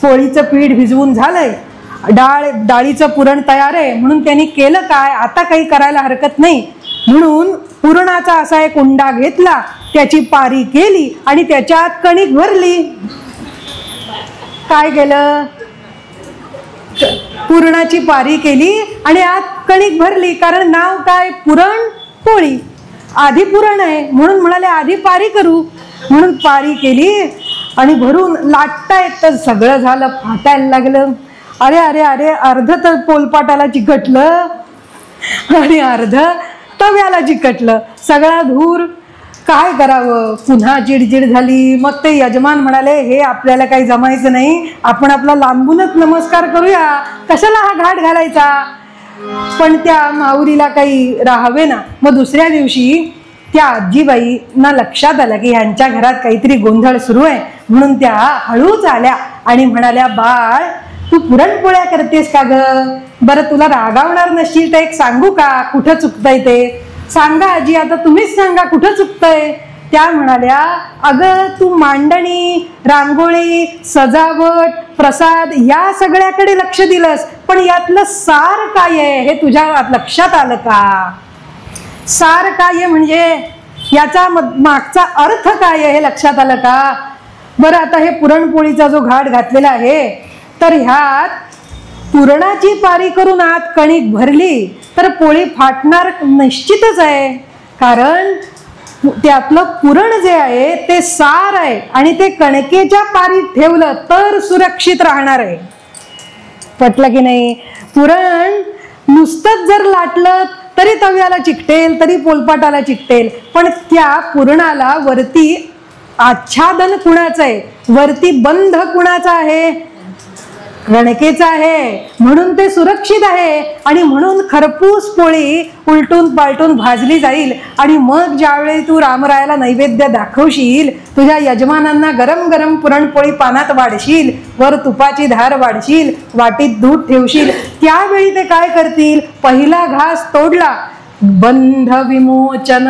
Speaker 1: पोळीचं पीठ भिजवून झालंय, डाळीचं पुरण तयार आहे. म्हणून त्यांनी केलं काय, आता काही करायला हरकत नाही म्हणून पुरणाचा असा एक उंडा घेतला, त्याची पारी केली आणि त्याच्यात कणिक भरली. काय केलं, पुरणाची पारी केली आणि आत कणिक भरली. कारण नाव काय, पुरण पोळी. आधी पुरण आहे म्हणून म्हणाले आधी पारी करू. म्हणून पारी केली आणि भरून लाटतायत तर सगळं झालं, फाटायला लागलं. अरे अरे अरे, अर्ध तर पोलपाटाला चिकटलं आणि अर्ध तव्याला चिकटलं, सगळा धूर. काय करावं, पुन्हा चिडचिड झाली. मग ते यजमान म्हणाले, हे आपल्याला काही जमायचं नाही, आपण आपला लांबूनच नमस्कार करूया, कशाला हा घाट घालायचा. पण त्या माऊलीला काही राहावे ना. मग दुसऱ्या दिवशी त्या आजीबाईंना लक्षात आलं की ह्यांच्या घरात काहीतरी गोंधळ सुरू आहे. म्हणून त्या हळूच आल्या आणि म्हणाल्या, बाळ तू पुरणपोळ्या करतेस का ग. बरं तुला रागावणार नसशील तर एक सांगू का, कुठं चुकतंय ते सांगा आजी, आता तुम्हीच सांगा कुठं चुकतंय. त्या म्हणाल्या, अगं तू मांडणी, रांगोळी, सजावट, प्रसाद या सगळ्याकडे लक्ष दिलंस, पण यातलं सार काय आहे हे तुझ्या लक्षात आलं का. सार काय आहे म्हणजे याचा मागचा अर्थ काय आहे हे लक्षात आलं का. बरं आता हे पुरणपोळीचा जो घाट घातलेला आहे, तर ह्यात पुरणाची पारी करून आत कणिक भरली तर पोळी फाटणार निश्चितच आहे. कारण त्यातलं पुरण जे आहे ते सार आहे आणि ते कणकेच्या पारीत ठेवलं तर सुरक्षित राहणार आहे. पटलं की नाही. पुरण नुसतंच जर लाटलं तरी तव्याला चिकटेल, तरी पोलपाटाला चिकटेल, पण त्या पुरणाला वरती आच्छादन कुणाचं आहे, वरती बंध कुणाचा आहे, कणकेचा आहे, म्हणून ते सुरक्षित आहे. आणि म्हणून खरपूस पोळी उलटून पालटून भाजली जाईल. आणि मग ज्यावेळी तू रामरायाला नैवेद्य दाखवशील, तुझ्या यजमानांना गरम गरम पुरणपोळी पानात वाढशील, वर तुपाची धार वाढशील, वाटीत दूध ठेवशील, त्यावेळी ते काय करतील, पहिला घास तोडला, बंध विमोचन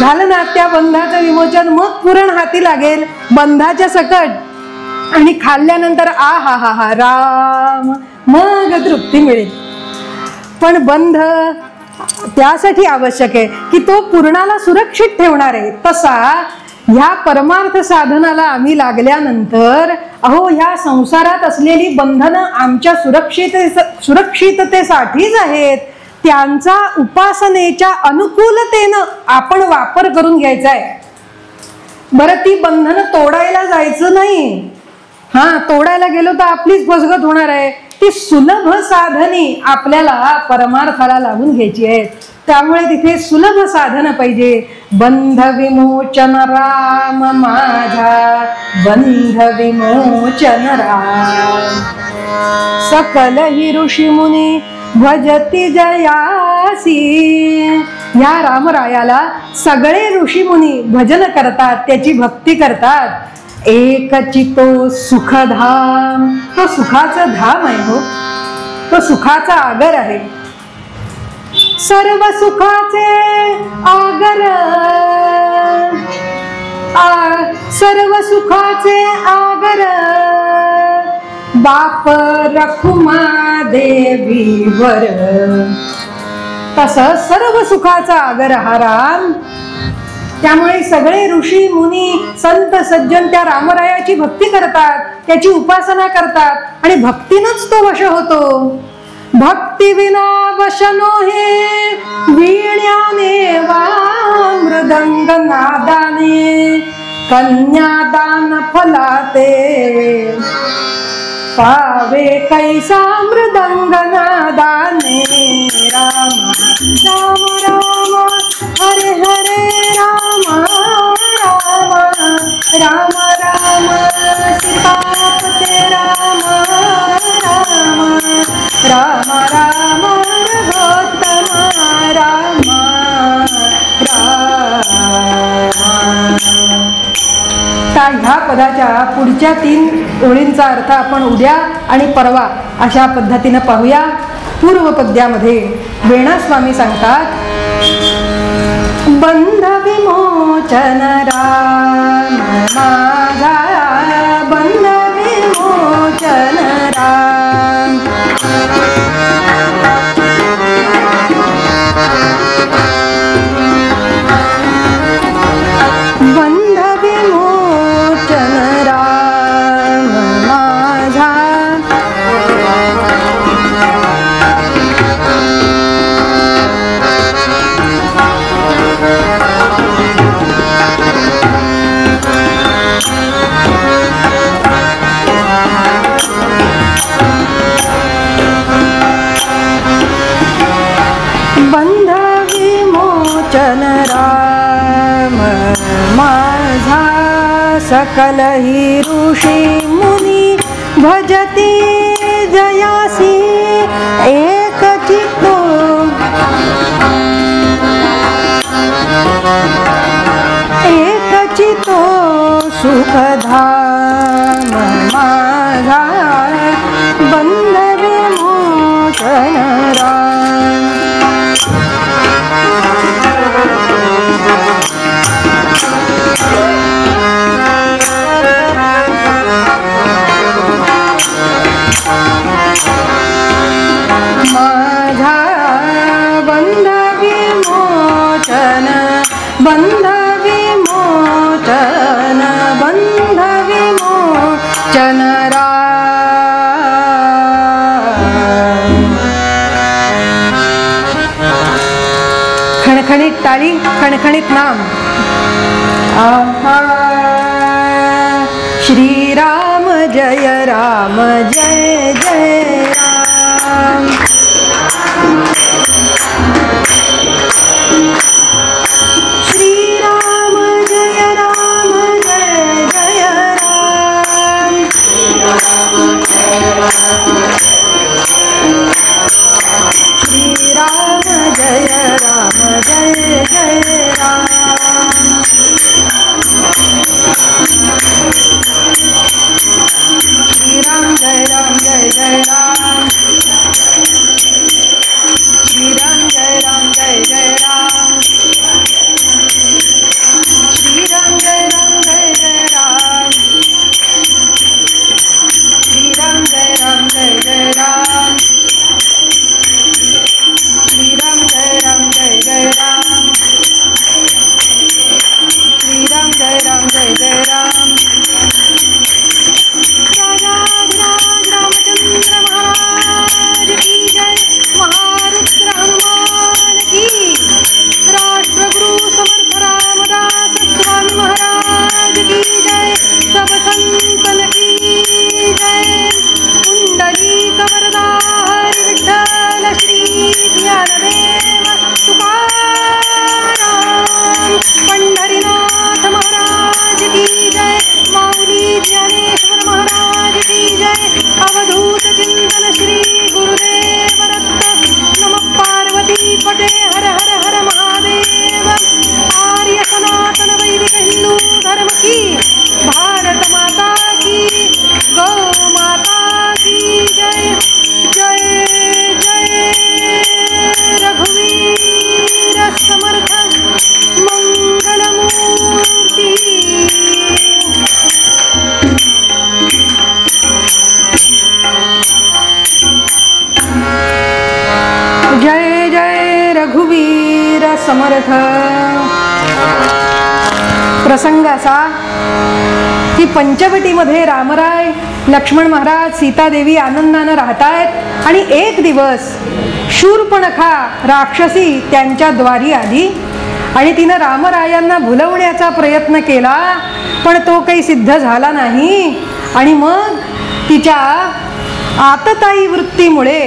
Speaker 1: झालं ना. त्या बंधाचं विमोचन, मग पुरण हाती लागेल बंधाच्या सकट आणि खाल्ल्यानंतर आ हा हा हा राम, मग तृप्ती मिळेल. पण बंध त्यासाठी आवश्यक आहे की तो पुरणाला सुरक्षित ठेवणार आहे. तसा ह्या परमार्थ साधनाला आम्ही लागल्यानंतर अहो ह्या संसारात असलेली बंधनं आमच्या सुरक्षिततेसाठीच आहेत. त्यांचा उपासनेच्या अनुकूलतेनं आपण वापर करून घ्यायचा आहे. बरं ती बंधनं तोडायला जायचं नाही. तोडायला गेलो तर आपलीच फसगत होणार आहे. ती सुलभ साधनी आपल्याला परमार्थाला लागून घ्यायची आहेत. त्यामुळे तिथे सुलभ साधन पाहिजे. बंध विमोचन राम माझा, बंध विमोचन राम. सकल हि ऋषी मुनी भजती जयासी, या रामरायाला सगळे ऋषीमुनी भजन करतात, त्याची भक्ती करतात. एकची तो सुखधाम, तो सुखाचं धाम आहे हो, तो सुखाचा आगर आहे. सर्व सुखाचे आगर, सर्व सुखाचे आगर बाप रखुमा देवीवर. तसं सर्व सुखाचा आगर हा राम. त्यामुळे सगळे ऋषी मुनी संत सज्जन त्या रामरायाची भक्ती करतात, त्याची उपासना करतात आणि भक्तीनच तो वश होतो. भक्ती विना वश नोहे, वीण्याने वा मृदंग नादाने, कन्यादान फलाते पावे कैसा मृदंग नादाने. राम राम राम हरे हरे राम राम राम राम सीतापते राम राम राम राम रघुत्तम राम राम. ह्या पदाच्या पुढच्या 3 ओळींचा अर्थ आपण उद्या आणि परवा अशा पद्धतीने पाहूया. पूर्व पद्यामध्ये वेणुस्वामी सांगतात, बंध विमोचन राम माझा, बंध विमोचन राम. बंध विमोचन राम माझा, बंध विमोचन राम माझा. सकल ही ऋषी मुनी भजती जयासी, एक चित्तो एक चित्तो सुखधाम माझा. बंध विमोचन राम. माझा बंध विमोचन, बंध विमोचन, बंध विमोचन राम. खणखणीत टाळी, खणखणीत नाम. आहा श्रीराम जय राम जय जय राम. श्रीराम जय राम जय जय राम. श्रीराम जय राम जय जय राम. श्रीराम जय राम जय जय राम. समर्थ. प्रसंग असा की पंचवटीमध्ये रामराय, लक्ष्मण महाराज, सीतादेवी आनंदानं राहतायत आणि एक दिवस शूर्पणखा राक्षसी त्यांच्या द्वारी आली आणि तिनं रामरायांना भुलवण्याचा प्रयत्न केला, पण तो काही सिद्ध झाला नाही. आणि मग तिच्या आतताई वृत्तीमुळे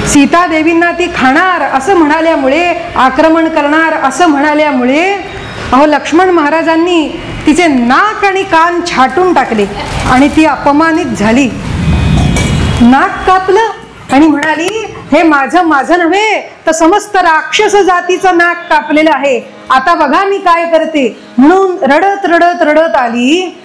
Speaker 1: सीतादेवींना ती खाणार असं म्हणाल्यामुळे, आक्रमण करणार असं म्हणाल्यामुळे लक्ष्मण महाराजांनी तिचे नाक आणि कान छाटून टाकले आणि ती अपमानित झाली. नाक कापलं आणि म्हणाली, हे माझं नव्हे तर समस्त राक्षस जातीचं नाक कापलेलं आहे, आता बघा मी काय करते. म्हणून रडत रडत रडत आली.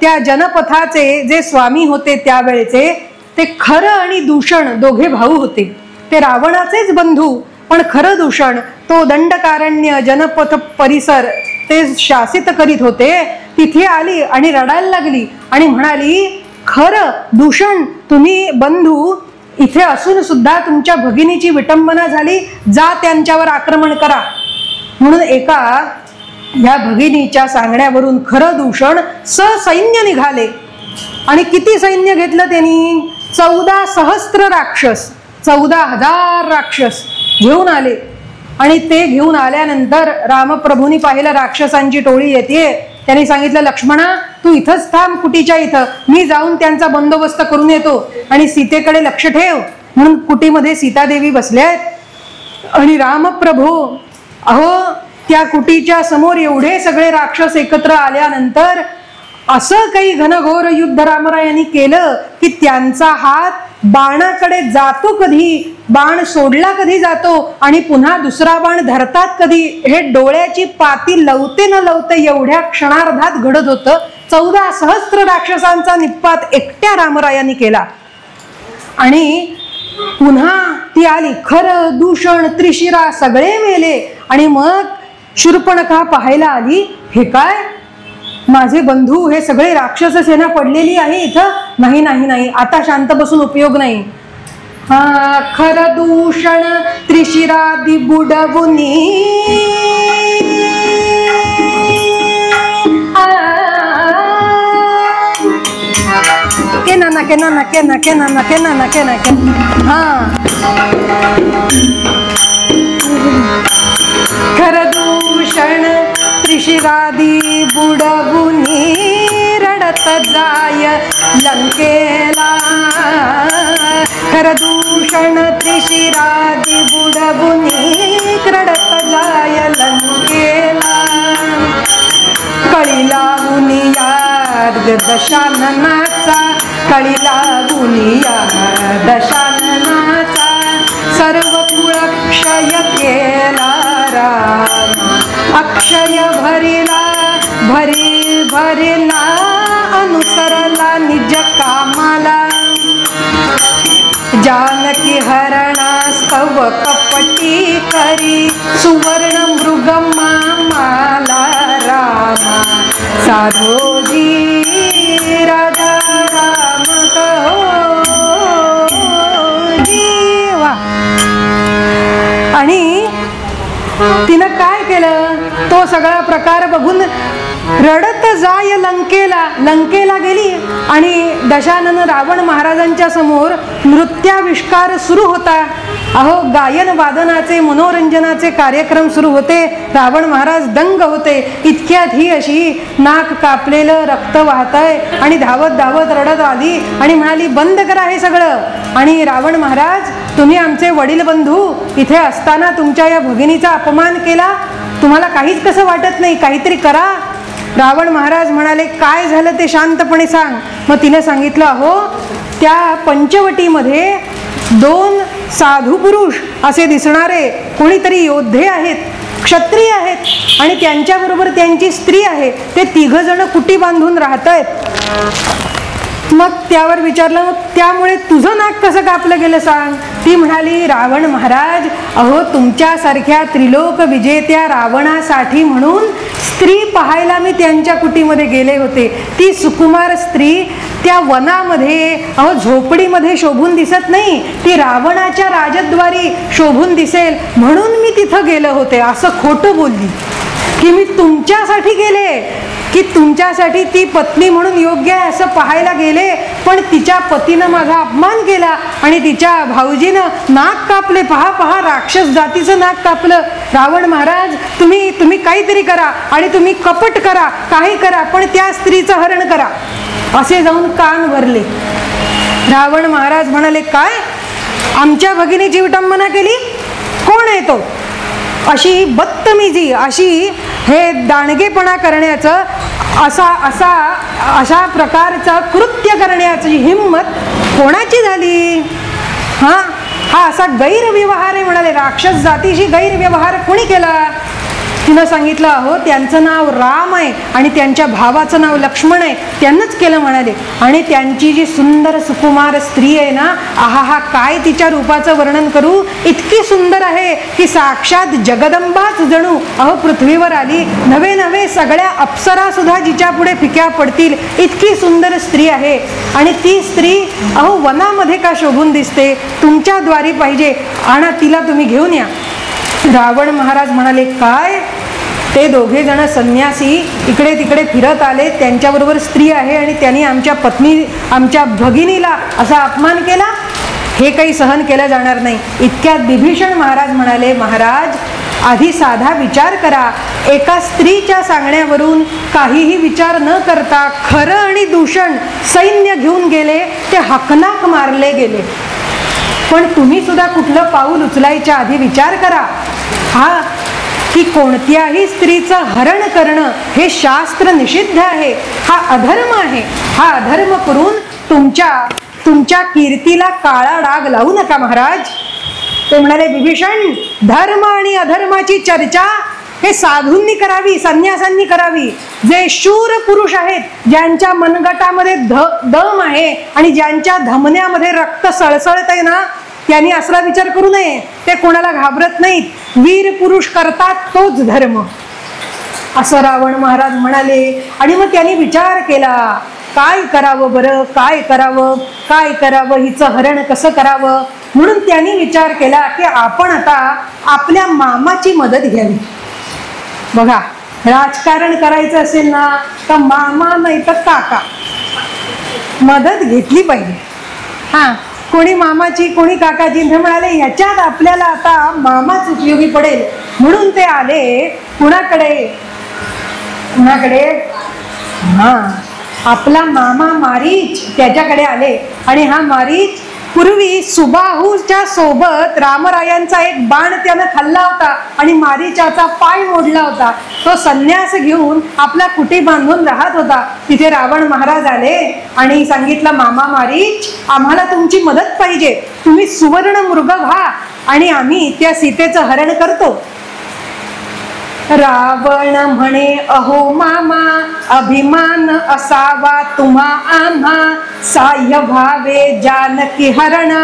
Speaker 1: त्या जनपथाचे जे स्वामी होते त्यावेळेचे, ते खरं आणि दूषण दोघे भाऊ होते. ते रावणाचेच बंधू, पण खरं दूषण तो दंडकारण्य जनपथ परिसर ते शासित करीत होते. तिथे आली आणि रडायला लागली आणि म्हणाली, खरं दूषण तुम्ही बंधू इथे असून सुद्धा तुमच्या भगिनीची विटंबना झाली, जा त्यांच्यावर आक्रमण करा. म्हणून एका या भगिनीच्या सांगण्यावरून खरं दूषण ससैन्य निघाले. आणि किती सैन्य घेतलं त्यांनी? 14,000 राक्षस, 14,000 राक्षस घेऊन आले. आणि ते घेऊन आल्यानंतर रामप्रभूंनी पाहिलं राक्षसांची टोळी येते. त्यांनी सांगितलं, लक्ष्मणा तू इथंच थांब कुटीच्या इथं, मी जाऊन त्यांचा बंदोबस्त करून येतो आणि सीतेकडे लक्ष ठेव. म्हणून कुटीमध्ये सीतादेवी बसल्यात आणि रामप्रभू त्या कुटीच्या समोर एवढे सगळे राक्षस एकत्र आल्यानंतर असं काही घनघोर युद्ध रामरायांनी केलं की त्यांचा हात बाणाकडे जातो कधी, बाण सोडला कधी जातो आणि पुन्हा दुसरा बाण धरतात कधी, हे डोळ्याची पाती लवते न लवते एवढ्या क्षणार्धात घडत होतं. 14,000 राक्षसांचा निपात एकट्या रामरायांनी केला. आणि पुन्हा ती आली, खरं दूषण त्रिशिरा सगळे मेले. आणि मग शूर्पणखा पाहायला आली, हे काय माझे बंधू, हे सगळे राक्षस सेना पडलेली आहे इथं. नाही नाही नाही, आता शांत बसून उपयोग नाही. खर दूषण त्रिशिरादी बुडवुनी केना ना केना ना केना केना ना केना ना केना खर दूषण त्रिशिरादी बुडवुनी रडत जाय लंकेला. खर दूषण त्रिशिरादी बुडवुनी रडत जाय लंकेला. कळी लागुनी याद दशाननाचा, कळी लागुनी याद दशाननाचा, सर्व कुळक्षय केला राम. अक्षय भरिला भरिला अनुसरला निज कामाला. जानकी हरणास्तव कपटी करी, सुवर्ण मृग मामाला रामा. साधोजी राधा राम कहो जीवा. आणि तिनं काय केलं, तो सगळा प्रकार बघून रडत जाय लंकेला गेली. आणि दशानन रावण महाराजांच्या समोर नृत्याविष्कार सुरू होता. गायन वादनाचे मनोरंजनाचे कार्यक्रम सुरू होते. रावण महाराज दंग होते. इतक्यात ही अशी नाक कापलेलं रक्त वाहतंय आणि धावत धावत रडत आली आणि म्हणाली, बंद करा हे सगळं. आणि रावण महाराज, तुम्ही आमचे वडील बंधू इथे असताना तुमच्या या भगिनीचा अपमान केला, तुम्हाला काहीच कसं वाटत नाही, काहीतरी करा. रावण महाराज म्हणाले, काय झालं ते शांतपणे सांग. मग तिने सांगितलं, त्या पंचवटीमध्ये 2 साधू पुरुष असे दिसणारे कोणीतरी योद्धे आहेत, क्षत्रिय आहेत आणि त्यांच्याबरोबर त्यांची स्त्री आहे. ते 3 जण कुटी बांधून राहत आहेत. मग त्यावर विचारलं, मग त्यामुळे तुझं नाक कसं कापलं गेलं सांग. ती म्हणाली, रावण महाराज, अहो तुमच्यासारख्या त्रिलोक विजेत्या रावणासाठी म्हणून स्त्री पाहायला मी त्यांच्या कुटीमध्ये गेले होते. ती सुकुमार स्त्री त्या वनामध्ये अहो झोपडीमध्ये शोभून दिसत नाही, ती रावणाच्या राजद्वारी शोभून दिसेल म्हणून मी तिथं गेले होते. असं खोटं बोलली की मी तुमच्यासाठी गेले, की तुमच्यासाठी ती पत्नी म्हणून योग्य आहे असं पाहायला गेले, पण तिच्या पतीनं माझा अपमान केला आणि तिच्या भाऊजीनं नाक कापले. पहा पहा, राक्षस जातीचं नाक कापलं. रावण महाराज, तुम्ही काहीतरी करा आणि तुम्ही कपट करा, काही करा, पण त्या स्त्रीचं हरण करा. असे जाऊन कान भरले. रावण महाराज म्हणाले, काय आमच्या भगिनीची विटंबना केली? कोण आहे तो? अशी बदतमीजी, अशी हे दाणगेपणा करण्याचं, अशा प्रकारचं कृत्य करण्याची हिंमत कोणाची झाली? हा असा गैरव्यवहार आहे म्हणाले. राक्षस जातीशी गैरव्यवहार कोणी केला? तिनं सांगितलं, अहो त्यांचं नाव राम आहे आणि त्यांच्या भावाचं नाव लक्ष्मण आहे, त्यांनाच केलं म्हणाले. आणि त्यांची जी सुंदर सुकुमार स्त्री आहे ना, आहा, काय तिच्या रूपाचं वर्णन करू. इतकी सुंदर आहे की साक्षात जगदंबाच जणू अहो पृथ्वीवर आली. नवे सगळ्या अप्सरा सुद्धा जिच्या पुढे फिक्या पडतील इतकी सुंदर स्त्री आहे. आणि ती स्त्री अहो वनामध्ये का शोभून दिसते? तुमच्या द्वारी पाहिजे, आणा तिला तुम्ही घेऊन या. रावण महाराज म्हणाले, काय? ते दोघे जण संन्यासी इकडे तिकडे फिरत आले, त्यांच्याबरोबर स्त्री आहे आणि त्यांनी आमच्या भगिनीला असा अपमान केला, हे काही सहन केलं जाणार नाही. इतक्यात विभीषण महाराज म्हणाले, महाराज आधी साधा विचार करा. एका स्त्रीच्या सांगण्यावरून काहीही विचार न करता खरं आणि दूषण सैन्य घेऊन गेले, ते हकनाक मारले गेले. पण तुम्ही सुद्धा कुठलं पाऊल उचलायच्या आधी विचार करा, की कोणत्याही स्त्रीचं हरण करणं हे शास्त्र निषिद्ध आहे, हा अधर्म आहे. हा अधर्म करून तुमच्या कीर्तीला काळा डाग लावू नका महाराज. ते म्हणाले, विभीषण, धर्म आणि अधर्माची चर्चा हे साधूंनी करावी, संन्यासांनी करावी. जे शूर पुरुष आहेत, ज्यांच्या मनगटामध्ये दम आहे आणि ज्यांच्या धमन्यामध्ये रक्त सळसळत आहे ना, त्यांनी असला विचार करू नये. ते कोणाला घाबरत नाहीत. वीर पुरुष करतात तोच धर्म, असं रावण महाराज म्हणाले. आणि मग त्यांनी विचार केला, काय करावं बरं, काय करावं, हिचं हरण कसं करावं. म्हणून त्यांनी विचार केला की आपण आता आपल्या मामाची मदत घ्यावी. बघा, राजकारण करायचं असेल ना, तर मामा नाही तर काका मदत घेतली पाहिजे. कोणी मामाची, कोणी काकाची. ते म्हणाले, ह्याच्यात आपल्याला आता मामाच उपयोगी पडेल. म्हणून ते आले कुणाकडे? आपला मामा मारीच त्याच्याकडे आले. आणि हा मारीच पूर्वी सुबाहूच्या सोबत रामरायांचा एक बाण त्यानं खाल्ला होता आणि मारीचाचा पाय मोडला होता. तो संन्यास घेऊन आपला कुटी बांधून राहत होता. तिथे रावण महाराज आले आणि सांगितलं, मामा मारीच, आम्हाला तुमची मदत पाहिजे. तुम्ही सुवर्ण मृग व्हा आणि आम्ही त्या सीतेचं हरण करतो. रावण म्हणे, अहो मामा, अभिमान असावा तुम्हा आम्हा, साह्य व्हावे जानकी हरणा.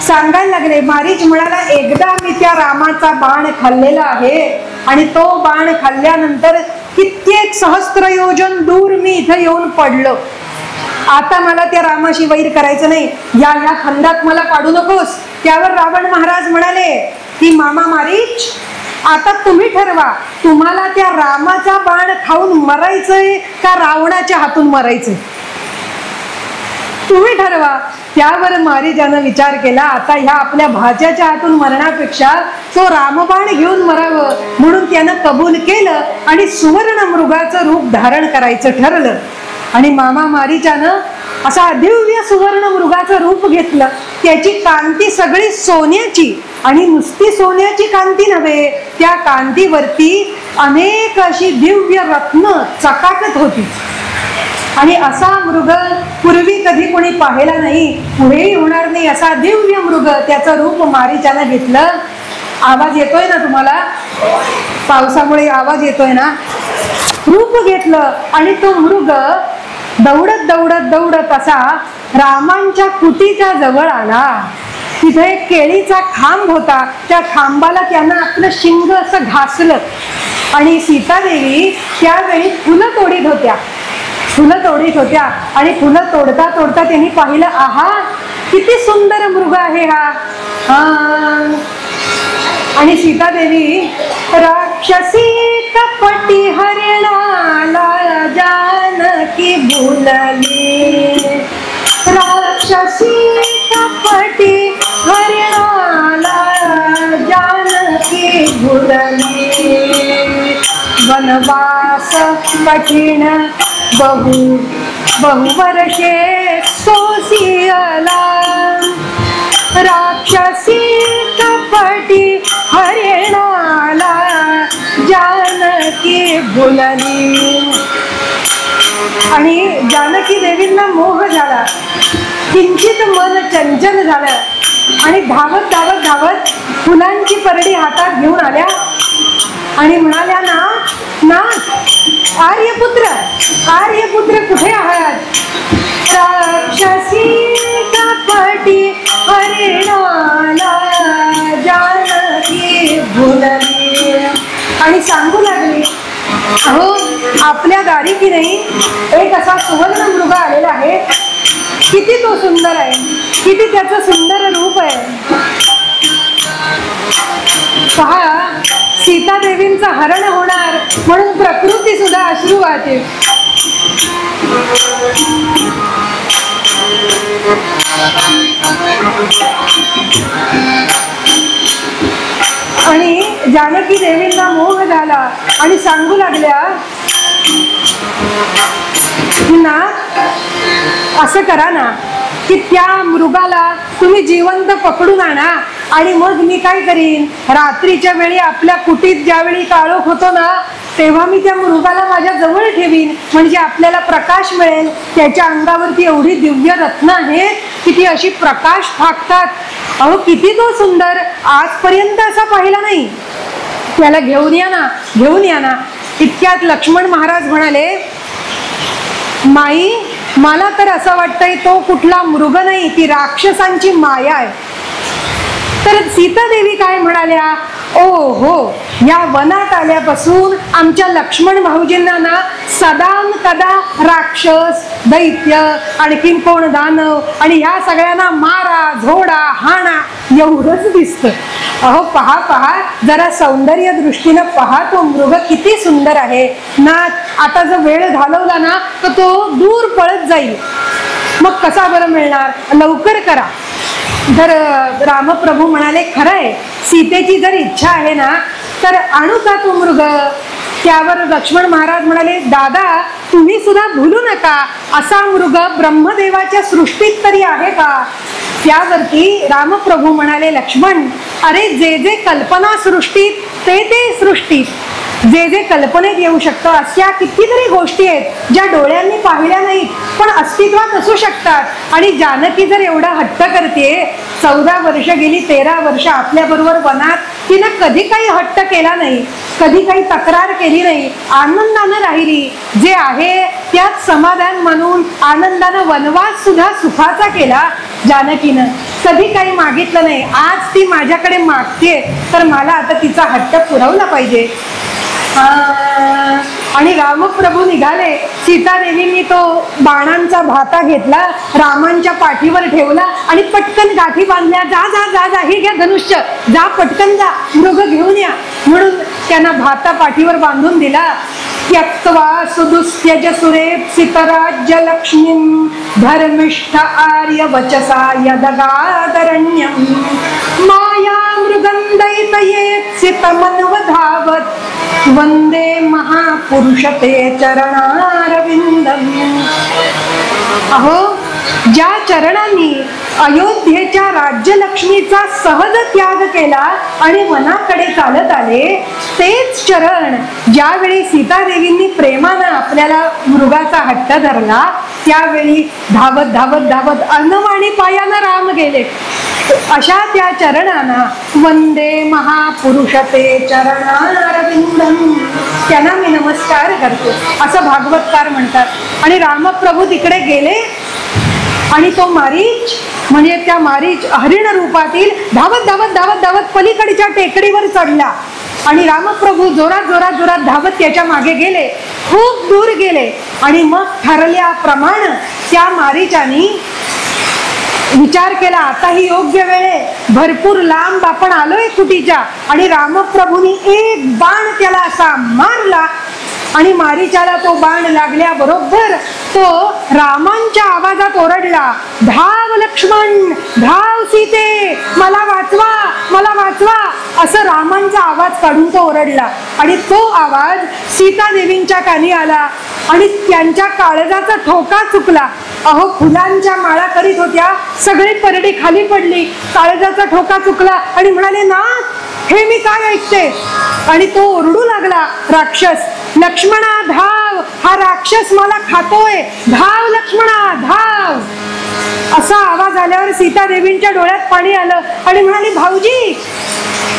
Speaker 1: सांगायला लागले. मारीच म्हणाला, एकदा मी त्या रामाचा बाण खाल्लेला आहे आणि तो बाण खाल्ल्यानंतर कित्येक सहस्त्र योजन दूर मी इथं येऊन पडलो. आता मला त्या रामाशी वैर करायचं नाही, या खंडात मला पाडू नकोस. त्यावर रावण महाराज म्हणाले की, मामा मारीच, आता तुम्ही ठरवा, तुम्हाला त्या रामाचा बाण खाऊन मरायचंय का रावणाच्या हातून मरायचंय, तुम्ही ठरवा. त्यावर मारीजानं विचार केला, आता ह्या आपल्या भाच्याच्या हातून मरण्यापेक्षा तो रामबाण घेऊन मरावं. म्हणून त्यानं कबूल केलं आणि सुवर्ण मृगाचं रूप धारण करायचं ठरलं. आणि मामा मारीजानं असा दिव्य सुवर्ण मृगाचं रूप घेतलं. त्याची कांती सगळी सोन्याची, आणि नुसती सोन्याची कांती नव्हे, त्या कांतीवरती अनेक अशी दिव्य रत्न चकाकत होती. आणि असा मृग पूर्वी कधी कोणी पाहिला नाही, पुढेही होणार नाही. असा दिव्य मृग, त्याचं रूप मारीचानं घेतलं. आवाज येतोय ना तुम्हाला? पावसामुळे आवाज येतोय ना? रूप घेतलं आणि तो मृग दौडत दौडत दौडत असा रामांच्या कुटीच्या जवळ आला. तिथे एक केळीचा खांब होता. त्या खांबाला त्यानं आपलं शिंग असं घासलं आणि सीतादेवी त्यावेळी फुलं तोडीत होत्या. आणि फुलं तोडता तोडता त्यांनी पाहिलं, आहा किती सुंदर मृग आहे हा. आणि सीतादेवी राक्षसी कपटी हरिणाला जानकी भुलली. राक्षसी कपटी हरिणाला जानकी भुलली. वनवास कठीण बहुवर्षे सोसियला. राक्षसी कपटी हरिणाला जानकी भुलली. आणि जानकी देवींना मोह झाला. किंचित मन चंचल झालं आणि धावत धावत धावत फुलांची परडी हातात घेऊन आल्या आणि म्हणाल्या, ना आर्यपुत्र कुठे आहात? राक्षसी कपटी हरिणाला जानकी भुलली. आणि सांगू लागली, अहो आपल्या दारी की नाही एक असा सुवर्ण मृग आलेला आहे. किती तो सुंदर आहे, किती त्याचं सुंदर रूप आहे. पहा, सीतादेवींचं हरण होणार म्हणून प्रकृती सुद्धा अश्रू वाहते. आणि जानकी देवींना मोह झाला आणि सांगू लागल्या, ना असं करा ना की त्या मृगाला तुम्ही जिवंत पकडून आणा आणि मग मी काय करीन, रात्रीच्या वेळी आपल्या कुटीत ज्यावेळी काळोख होतो ना तेव्हा मी त्या मृगाला माझ्या जवळ ठेवीन, म्हणजे आपल्याला प्रकाश मिळेल. त्याच्या अंगावरती एवढी दिव्य रत्न आहेत की ती अशी प्रकाश फाकतात. अहो किती तो सुंदर, आजपर्यंत असा पाहिला नाही. त्याला घेऊन या ना. इतक्यात लक्ष्मण महाराज म्हणाले, माई मला तर असं वाटतंय तो कुठला मृग नाही, ती राक्षसांची माया आहे. तर सीतादेवी काय म्हणाल्या, ओ हो, या वनात आल्यापासून आमच्या लक्ष्मण भाऊजींना ना सदान कदा राक्षस, दैत्य, आणखीन कोण दानव आणि ह्या सगळ्यांना मारा, झोडा, हाणा एवढंच दिसतं. अहो पहा जरा सौंदर्य दृष्टीनं पहा, तो मृग किती सुंदर आहे ना. आता जर वेळ घालवला ना तर तो दूर पळत जाईल. मग कसा बरं मिळणार, लवकर करा. तर रामप्रभू म्हणाले, खरंय सीतेची जर इच्छा आहे ना तर आणू का तो मृग. त्यावर लक्ष्मण महाराज म्हणाले, दादा तुम्ही सुद्धा भूलू नका, असा मृग ब्रह्मदेवाच्या सृष्टीत तरी आहे का. त्यावरती रामप्रभू म्हणाले, लक्ष्मण अरे जे जे कल्पना सृष्टीत ते सृष्टीत, जे जे कल्पनेत येऊ शकतं अशा कितीतरी गोष्टी आहेत ज्या डोळ्यांनी पाहिल्या नाहीत पण अस्तित्वात असू शकतात. आणि जानकी जर एवढा हट्ट करते, 14 वर्ष गेली, 13 वर्ष आपल्या बरोबर वनात, तिनं कधी काही हट्ट केला नाही, कधी काही तक्रार केली नाही, आनंदानं राहिली. जे आहे त्यात समाधान म्हणून आनंदानं वनवास सुद्धा सुखाचा केला. जानकीनं कधी काही मागितलं नाही. आज ती माझ्याकडे मागते तर मला आता तिचा हट्ट पुरवला पाहिजे. आणि रामप्रभू निघाले. सीतादेवींनी तो बाणांचा भाता घेतला, रामांच्या पाठीवर ठेवला आणि पटकन गाठी बांधल्या. जा जा जा जा, हे घ्या धनुष्य, जा पटकन जा, मृग घेऊन या म्हणून त्यांना भाता पाठीवर बांधून दिला. त्यक्त्वा सुदुस्त्यज सुरेप्सित राज्य लक्ष्मीं धर्मिष्ठ आर्य वचसा यदगादरण्यं माया मृगंदैतयेत्सित मनवधावत वंदे महापुरुष ते चरणारविंदम. अहो ज्या चरणांनी अयोध्येच्या राज्यलक्ष्मीचा सहज त्याग केला आणि वनाकडे चालत आले, तेच चरण ज्यावेळी सीतादेवींनी प्रेमानं आपल्याला मृगाचा हट्ट धरला त्यावेळी धावत धावत धावत अनवाणी आणि पायानं राम गेले. अशा त्या चरणांना वंदे महापुरुष ते चरणारविंदम, त्यांना मी नमस्कार करतो असं भागवतकार म्हणतात. आणि रामप्रभू तिकडे गेले आणि तो मारीच म्हणजे त्या मारीच हरिण रूपातील धावत धावत धावत धावत पलीकडच्या टेकडीवर चढला. आणि रामप्रभू जोरात जोरात जोरात धावत त्याच्या मागे गेले, खूप दूर गेले. आणि मग ठरल्याप्रमाणे त्या मारीचानी विचार केला, आता ही योग्य वेळ आहे, भरपूर लांब आपण आलोय कुटीच्या. आणि रामप्रभूंनी एक बाण त्याला असा मारला आणि मारीचाला तो बाण लागल्याबरोबर तो रामांच्या आवाजात ओरडला, धाव लक्ष्मण, धाव सीते, मला वाचवा, मला वाचवा, असं रामांचा आवाज काढून तो ओरडला. आणि तो आवाज सीतादेवींच्या कानी आला आणि त्यांच्या काळजाचा ठोका चुकला. अहो, फुलांच्या माळा करीत होत्या, सगळी परडी खाली पडली, काळजाचा ठोका चुकला आणि म्हणाले, ना हे मी काय ऐकते. आणि तो ओरडू लागला, राक्षस, लक्ष्मणा धाव, हा राक्षस मला खातोय, धाव लक्ष्मणा धाव. असा आवाज आल्यावर सीतादेवींच्या डोळ्यात पाणी आलं आणि म्हणाली, भाऊजी,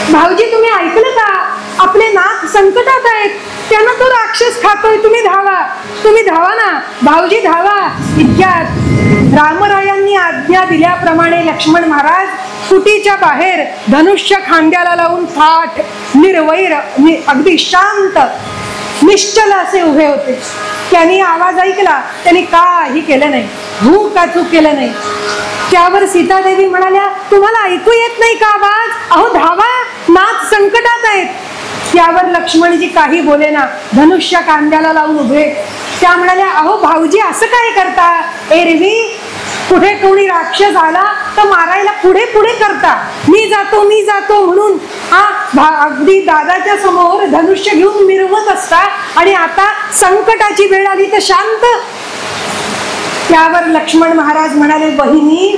Speaker 1: भाऊजी तुम्ही ऐकलं का, आपले नाथ संकटात आहेत, त्यांना तो राक्षस खातोय, तुम्ही धावा, तुम्ही धावा ना भाऊजी, धावा. इतक्यात रामरायांनी आज्ञा दिल्याप्रमाणे लक्ष्मण महाराज कुटीच्या बाहेर धनुष्य खांद्याला लावून थाट निर्वैर अगदी शांत निश्चल असे उभे होते. त्यांनी आवाज ऐकला, त्यांनी काही केलं नाही, हू का चूक केलं नाही. त्यावर सीतादेवी म्हणाल्या, तुम्हाला ऐकू येत नाही का आवाज, अहो धावा, नाथ संकटात आहेत. त्यावर लक्ष्मणजी काही बोलेना, धनुष्य कांद्याला लावून उभे. त्या म्हणाल्या, अहो भाऊजी असं काय करता, एरवी कुठे कोणी राक्षस आला तर मारायला पुढे पुढे करता, मी जातो म्हणून अगदी दादाच्या समोर धनुष्य घेऊन मिरवत असता, आणि आता संकटाची वेळ आली तर शांत. त्यावर लक्ष्मण महाराज म्हणाले, बहिणी,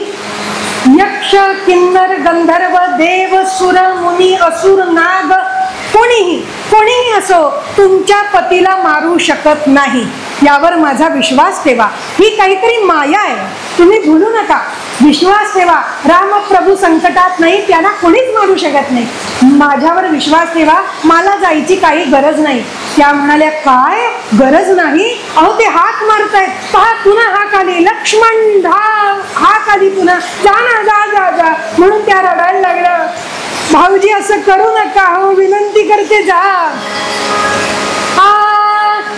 Speaker 1: यक्ष किन्नर गंधर्व देव सुर मुनी असुर नाग कोणीही असो तुमच्या पतीला मारू शकत नाही, यावर माझा विश्वास ठेवा. ही काहीतरी माया आहे, तुम्ही भूलू नका, विश्वास ठेवा. रामप्रभू संकटात नाही, त्यांना कोणीच मारू शकत नाही, माझ्यावर विश्वास ठेवा, मला जायची काही गरज नाही. त्या म्हणाल्या, काय गरज नाही, अहो ते हाक मारतायत, पहा पुन्हा हाक आली, लक्ष्मण धाव, हाक आली पुन्हा, जा ना, जा जा जा. म्हणून त्या रडायला लागलं, भाऊजी असं करू नका, हो विनंती करते, जा.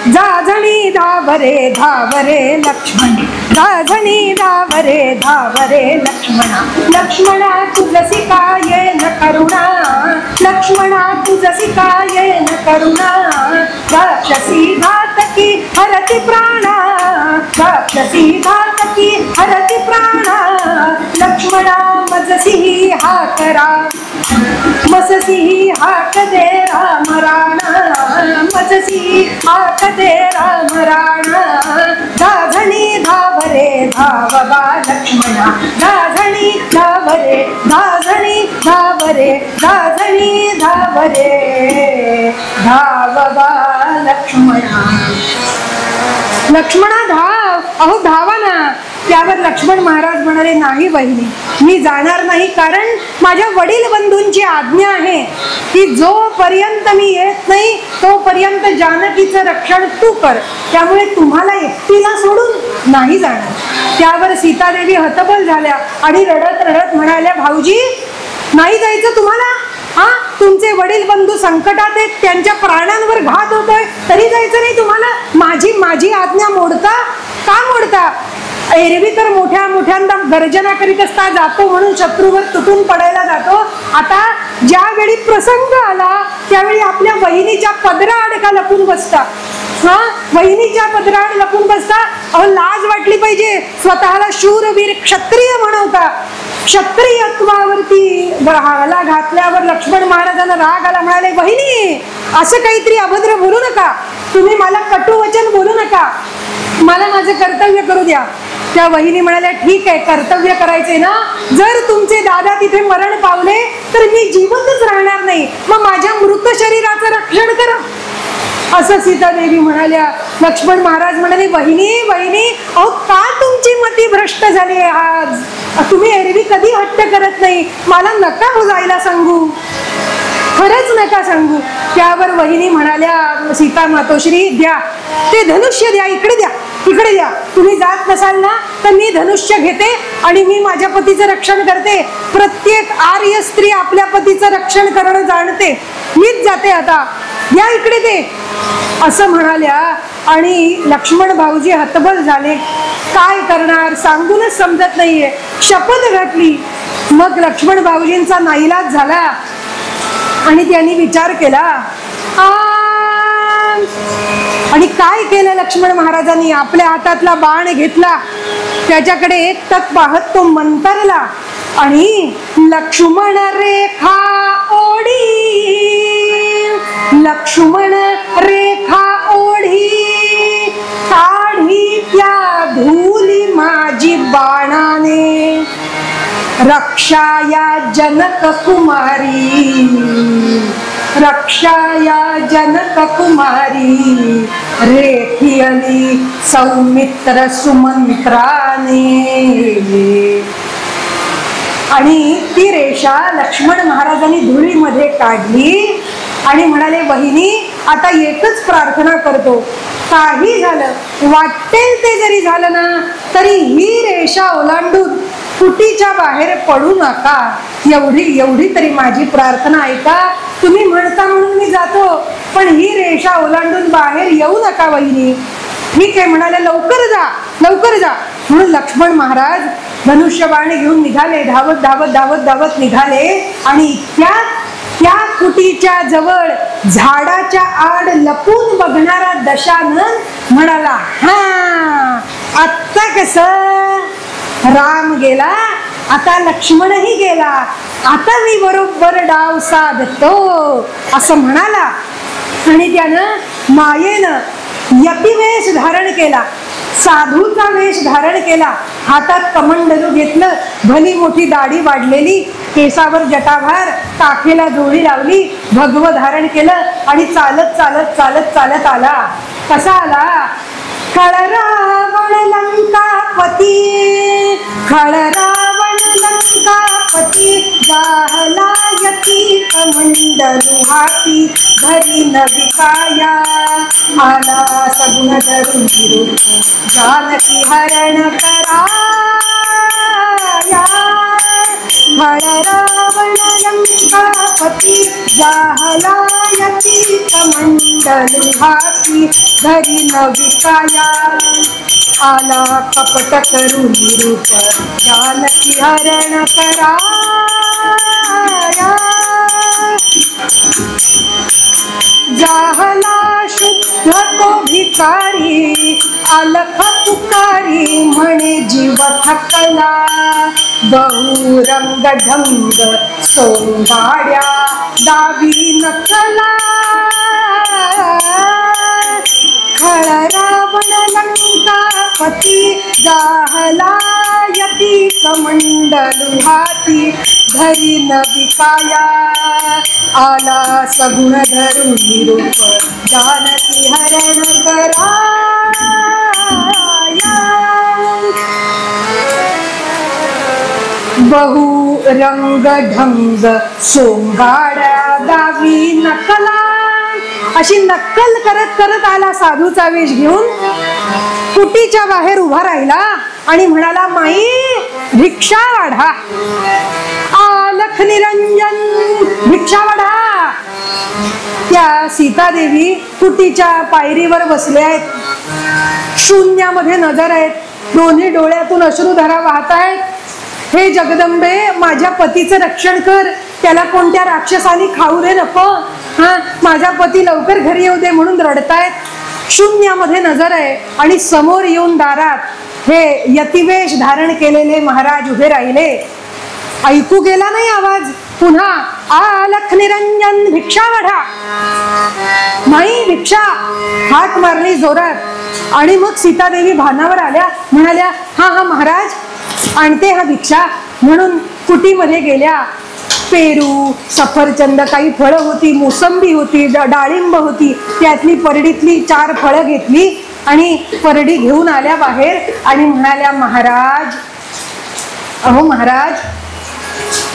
Speaker 1: जाजणी धावरे धावरे लक्ष्मण, जाजणी धावरे धावरे लक्ष्मणा, लक्ष्मणा तुझसी काय न करुणा, लक्ष्मणा तुझसी काय न करुणा, राक्षसी घातकी हरति प्राणा, राक्षसी घातकी हरति प्राणा, लक्ष्मणा मजसी हाक राम, मजसी हाक दे राम राणा, मजसी हाक दे राम राणा, दाझणी धावरे धावबा लक्ष्मणा, दाझणी धावरे, दाझणी धावरे, दाझणी धावरे धावबा लक्ष्मणा. लक्ष्मणा धाव, अहो धावा ना. त्यावर लक्ष्मण महाराज म्हणाले, नाही बहिणी, मी जाणार नाही, कारण माझ्या वडील बंधूंची आज्ञा आहे की जोपर्यंत मी येत नाही तोपर्यंत जानकीचं रक्षण तू कर, त्यामुळे तुम्हाला एकटीला सोडून नाही जाणार. त्यावर सीतादेवी हतबल झाल्या आणि रडत रडत म्हणाल्या, भाऊजी नाही जायचं तुम्हाला, तुमचे वडील बंधू संकटात आहेत, त्यांच्या प्राणांवर घात होतोय, तरी जायचं नाही तुम्हाला, माझी आज्ञा मोडता का मोडता. एरवी तर मोठ्या मोठ्यांदा गर्जना करीत असता, जातो म्हणून शत्रूवर तुटून पडायला जातो, आता ज्यावेळी प्रसंग आला त्यावेळी आपल्या वहिनीच्या पदराआड का लपून बसता, वहिनीच्या पदराआड लपून बसता. अहो लाज वाटली पाहिजे, स्वतःला शूरवीर क्षत्रिय म्हणवता. क्षत्रियत्वावरती हाला घातल्यावर लक्ष्मण महाराजांना राग आला, म्हणाले, बहिणी असं काहीतरी अभद्र बोलू नका, तुम्ही मला कटुवचन बोलू नका, मला माझं कर्तव्य करू द्या. त्या वहिनी म्हणाल्या, ठीक आहे, कर्तव्य करायचे ना, जर तुमचे दादा तिथे मरण पावले तर मी जिवंतच राहणार नाही, मग माझ्या मृत शरीराचं रक्षण करा, असं सीतादेवी म्हणाल्या. लक्ष्मण महाराज म्हणाले, वहिनी अहो का तुमची मती अति भ्रष्ट झाली आज. तुम्ही एरवी कधी हट्ट करत नाही, मला नका हो जायला सांगू, खरंच नका सांगू. त्यावर वहिनी म्हणाल्या, सीता मातोश्री द्या ते धनुष्य द्या, इकडे द्या, इकडे द्या. तुम्ही जात नसाल ना तर मी धनुष्य घेते आणि मी माझ्या पतीचं रक्षण करते. प्रत्येक आर्य स्त्री आपल्या पतीचं रक्षण करणं जाणते, मीच जाते आता, द्या इकडे ते, असं म्हणाल्या. आणि लक्ष्मण भाऊजी हतबल झाले, काय करणार सांगूनच समजत नाहीये. शपथ घातली. मग लक्ष्मण भाऊजींचा नाईलाज झाला आणि त्यांनी विचार केला. आणि काय केलं लक्ष्मण महाराजांनी, आपल्या हातातला बाण घेतला, त्याच्याकडे एकटक पाहत तो मंतरला आणि लक्ष्मण रेखा ओढी, लक्ष्मण रेखा ओढी, काढी त्या धूली माझी बाणाने, रक्षाया जनक कुमारी, रक्षाया जनक कुमारी, रेखियली सौमित्र सुमंत्राने. आणि ती रेषा लक्ष्मण महाराजांनी धुळीमध्ये काढली आणि म्हणाले, वहिनी आता एकच प्रार्थना करतो, काही झालं, वाटेल ते जरी झालं ना तरी ही रेषा ओलांडून कुटीच्या बाहेर पडू नका, एवढी तरी माझी प्रार्थना ऐका. तुम्ही म्हणता म्हणून मी जातो, पण ही रेषा ओलांडून बाहेर येऊ नका वहिनी. ठीक आहे म्हणाले, लवकर जा, लवकर जा. म्हणून लक्ष्मण महाराज धनुष्यबाण घेऊन निघाले, धावत धावत धावत धावत निघाले. आणि त्या कुटीच्या जवळ झाडाच्या आड लपून बघणारा दशानन म्हणाला, हा आत्ता कसं, राम गेला, आता लक्ष्मणही गेला, आता मी बरोबर डाव साधतो, असं म्हणाला. आणि त्यानं मायेनं यतिवेश धारण केला, साधूचा वेश धारण केला, हातात कमंडलू घेतलं, भली मोठी दाढी वाढलेली, केसावर जटाभार, काखेला जोडी लावली, भगव धारण केलं आणि चालत चालत चालत चालत आला. कसा आला, खळरावण लंकापती, खळरावण लंकापती, जाहला यती कमंडलू हाती, धरी नविकाया, आला सगुण धरून जानकी हरण कराया. खळरावण लंकापती, जाहला यती कमंडलू हाती, धरी नविकाया, आला कपट करून रूप, जानकी हरण कराया. जाहला शुद्ध तो भिकारी, अलख पुकारी, म्हणे जीव थकला, बहुरंग ढंग सोंगाड्या दावी नकला. खळरावण लंकापती, जाहला यती कमंडलू हाती, धरी नविकाया, आला सगुण धरून निरूप, जानकी हरण कराया. बहुरंग ढंग सोंगाड्या दावी नकला. अशी नक्कल करत करत आला साधूचा वेश घेऊन, कुटीच्या बाहेर उभा राहिला आणि म्हणाला, माई भिक्षा वाढा, आलख निरंजन भिक्षा वाढा. त्या सीतादेवी कुटीच्या पायरीवर बसल्या आहेत, शून्यामध्ये नजर आहेत, दोन्ही डोळ्यातून अश्रुधारा वाहत आहेत. हे जगदंबे, माझ्या पतीचं रक्षण कर, त्याला कोणत्या राक्षसाने खाऊ दे नको, हा माझा पती लवकर घरी येऊ दे म्हणून रडतायत. शून्यामध्ये नजर आहे आणि समोर येऊन दारात हे यतिवेश धारण केलेले महाराज उभे राहिले. ऐकू गेला नाही आवाज, पुन्हा आलख निरंजन भिक्षा वाढा, माई भिक्षा, हाक मारली जोरात. आणि मग सीतादेवी भानावर आल्या, म्हणाल्या, हा हा महाराज आणते हा भिक्षा. म्हणून कुटीमध्ये गेल्या. पेरू, सफरचंद, काही फळं होती, मोसंबी होती, डाळिंब होती, त्यातली परडीतली 4 फळं घेतली आणि परडी घेऊन आल्या बाहेर आणि म्हणाल्या, महाराज, अहो महाराज,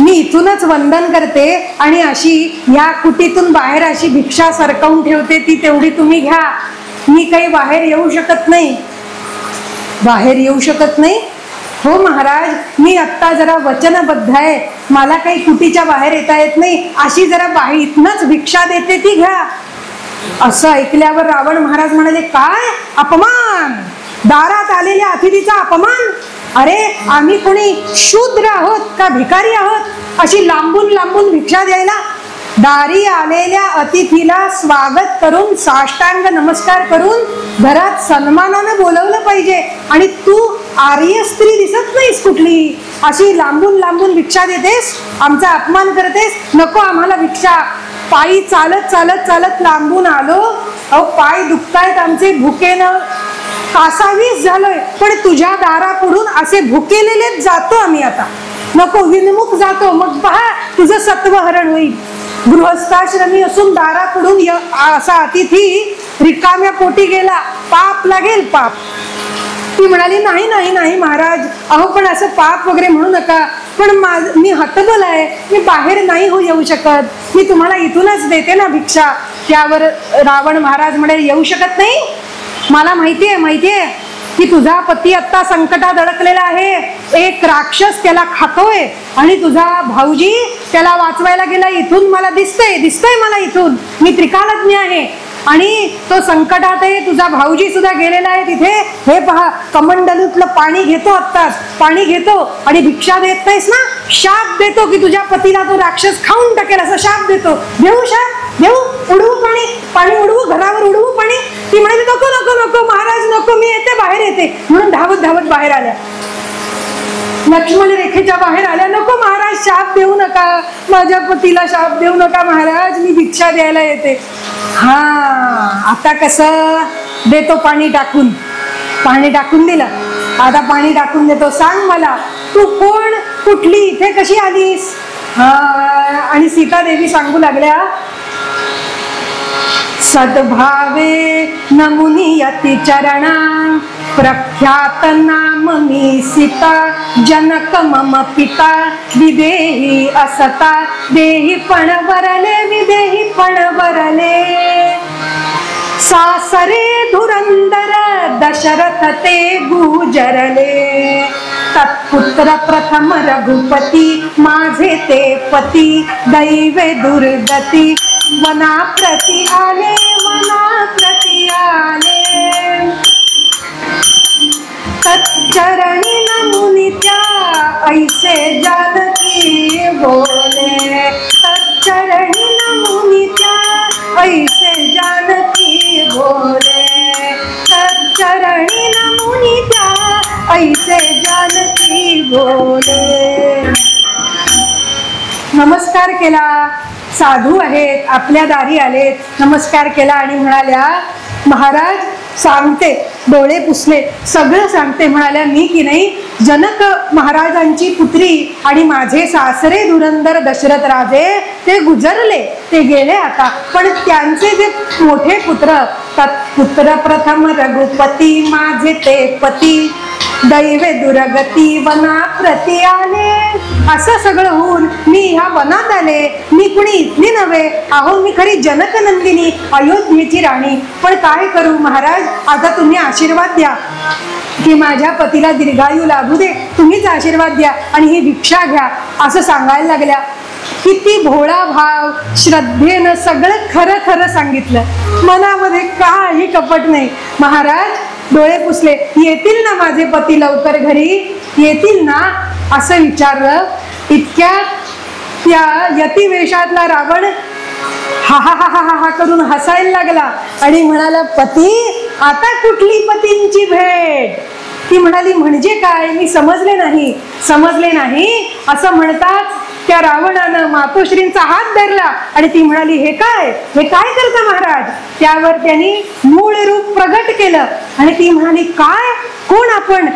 Speaker 1: मी इथूनच वंदन करते आणि अशी या कुटीतून बाहेर अशी भिक्षा सरकवून ठेवते, ती तेवढी तुम्ही घ्या. मी काही बाहेर येऊ शकत नाही. बाहेर येऊ शकत नाही? हो महाराज, मी आत्ता जरा वचनबद्ध आहे, मला काही कुटीच्या बाहेर येता येत नाही, अशी जरा बाहेर इथनच भिक्षा देते, ती घ्या. असं ऐकल्यावर रावण महाराज म्हणाले, काय अपमान! दारात आलेल्या अतिथीचा अपमान! अरे आम्ही कोणी शूद्र आहोत का भिकारी आहोत अशी लांबून लांबून भिक्षा द्यायला? दारी आलेल्या अतिथीला स्वागत करून साष्टांग नमस्कार करून घरात सन्मानाने बोलवलं पाहिजे, आणि तू आर्य स्त्री दिसत नाहीस कुठली, अशी लांबून लांबून भिक्षा देतेस, आमचा अपमान करतेस. नको आम्हाला भिक्षा. पायी चालत चालत चालत लांबून आलो, अहो पाय दुखतायत आमचे, भुकेनं कासावीस झालोय, पण तुझ्या दारापुढून असे भुकेलेलेच जातो आम्ही आता. नको, विनमुख जातो, मग पहा तुझं सत्वहरण होईल. गृहस्थाश्रमी असून दारापुढून असा अतिथी रिकाम्या पोटी गेला, पाप लागेल, पाप. ती म्हणाली, नाही नाही नाही महाराज, अहो पण असं पाप वगैरे म्हणू नका, पण मी हतबल आहे, मी बाहेर नाही येऊ शकत, मी तुम्हाला इथूनच देते ना भिक्षा. त्यावर रावण महाराज म्हणाले, येऊ शकत नाही? मला माहितीये की तुझा पती आता संकटात अडकलेला आहे, एक राक्षस त्याला खातोय, आणि तुझा भाऊजी त्याला वाचवायला गेला. इथून मला दिसतंय मला इथून, मी त्रिकालज्ञ आहे, आणि तो संकटात आहे. तुझा भाऊजी सुद्धा गेलेला आहे तिथे. हे पहा, कमंडलूतलं पाणी घेतो, आत्ताच पाणी घेतो, आणि भिक्षा देत नाहीस ना, शाप देतो की तुझ्या पतीला तो राक्षस खाऊन टाकेल, असा शाप देतो. देऊ शाप? देऊ? उडवू पाणी? पाणी उडवू? घरावर उडवू पाणी? ती म्हणाली, नको नको नको महाराज, नको, मी येते, बाहेर येते. म्हणून धावत धावत बाहेर आल्या. लक्ष्मण रेखेच्या बाहेर आल्या. नको महाराज, शाप देऊ नका, माझ्या पतीला शाप देऊ नका महाराज, मी भिक्षा द्यायला येते. हा, आता कसं देतो? पाणी टाकून दिलं. आता पाणी टाकून देतो. सांग मला, तू कोण, कुठली, इथे कशी आलीस? हा, आणि सीता देवी सांगू लागल्या, सद्भावे नमुनी अति चरणा प्रख्यात नाम मी सीता जनक मम पिता विदेही असता देही पण वरले विदेही पण वरले सासरे धुरंदर दशरथ ते गुजरले तत्पुत्र प्रथम रघुपती माझे ते पती दैवे दुर्गती वना प्रति आले तच्चरणी नमुनी त्या ऐसे जानकी बोले तच्चरणी नमुनी त्या ऐसे जानकी बोले तच्चरणी नमुनी त्या ऐसे जानकी बोले. नमस्कार केला. साधू आहेत, आपल्या दारी आलेत, नमस्कार केला आणि म्हणाल्या, महाराज सांगते, डोळे पुसले, सगळं सांगते. म्हणाल्या, मी की नाही जनक महाराजांची पुत्री आणि माझे सासरे धुरंदर दशरथ राजे ते गुजरले, ते गेले आता, पण त्यांचे जे मोठे पुत्र तत्पुत्र प्रथम रघुपती माझे ते पती दैवे दुर्गती वना प्रति आले. असं सगळं होऊन मी ह्या वनात आले. मी कुणी इथली नव्हे, अहो मी खरी जनक नंदिनी, अयोध्येची राणी. पण काय करू महाराज, आता तुम्ही आशीर्वाद द्या की माझ्या पतीला दीर्घायू लाभू दे, तुम्हीच आशीर्वाद द्या आणि ही भिक्षा घ्या, असं सांगायला लागल्या. किती भोळा भाव, श्रद्धेनं सगळं खरं खरं सांगितलं, मनामध्ये काही कपट नाही. महाराज डोळे पुसले, येतील ना माझे पती लवकर घरी, येतील ना, असं विचारलं. इतक्यात त्या यतिवेशातला रावण हा हा हा हा हा करून हसायला लागला आणि म्हणाला, पती, आता कुठली पतींची भेट? ती म्हणाली, म्हणजे काय, मी समजले नाही असं म्हणताच त्या रावणानं मातोश्रींचा हात धरला आणि ती म्हणाली, हे काय करता महाराज? त्यावर त्यांनी मूळ रूप प्रगट केलं आणि ती म्हणाली, काय, कोण आपण?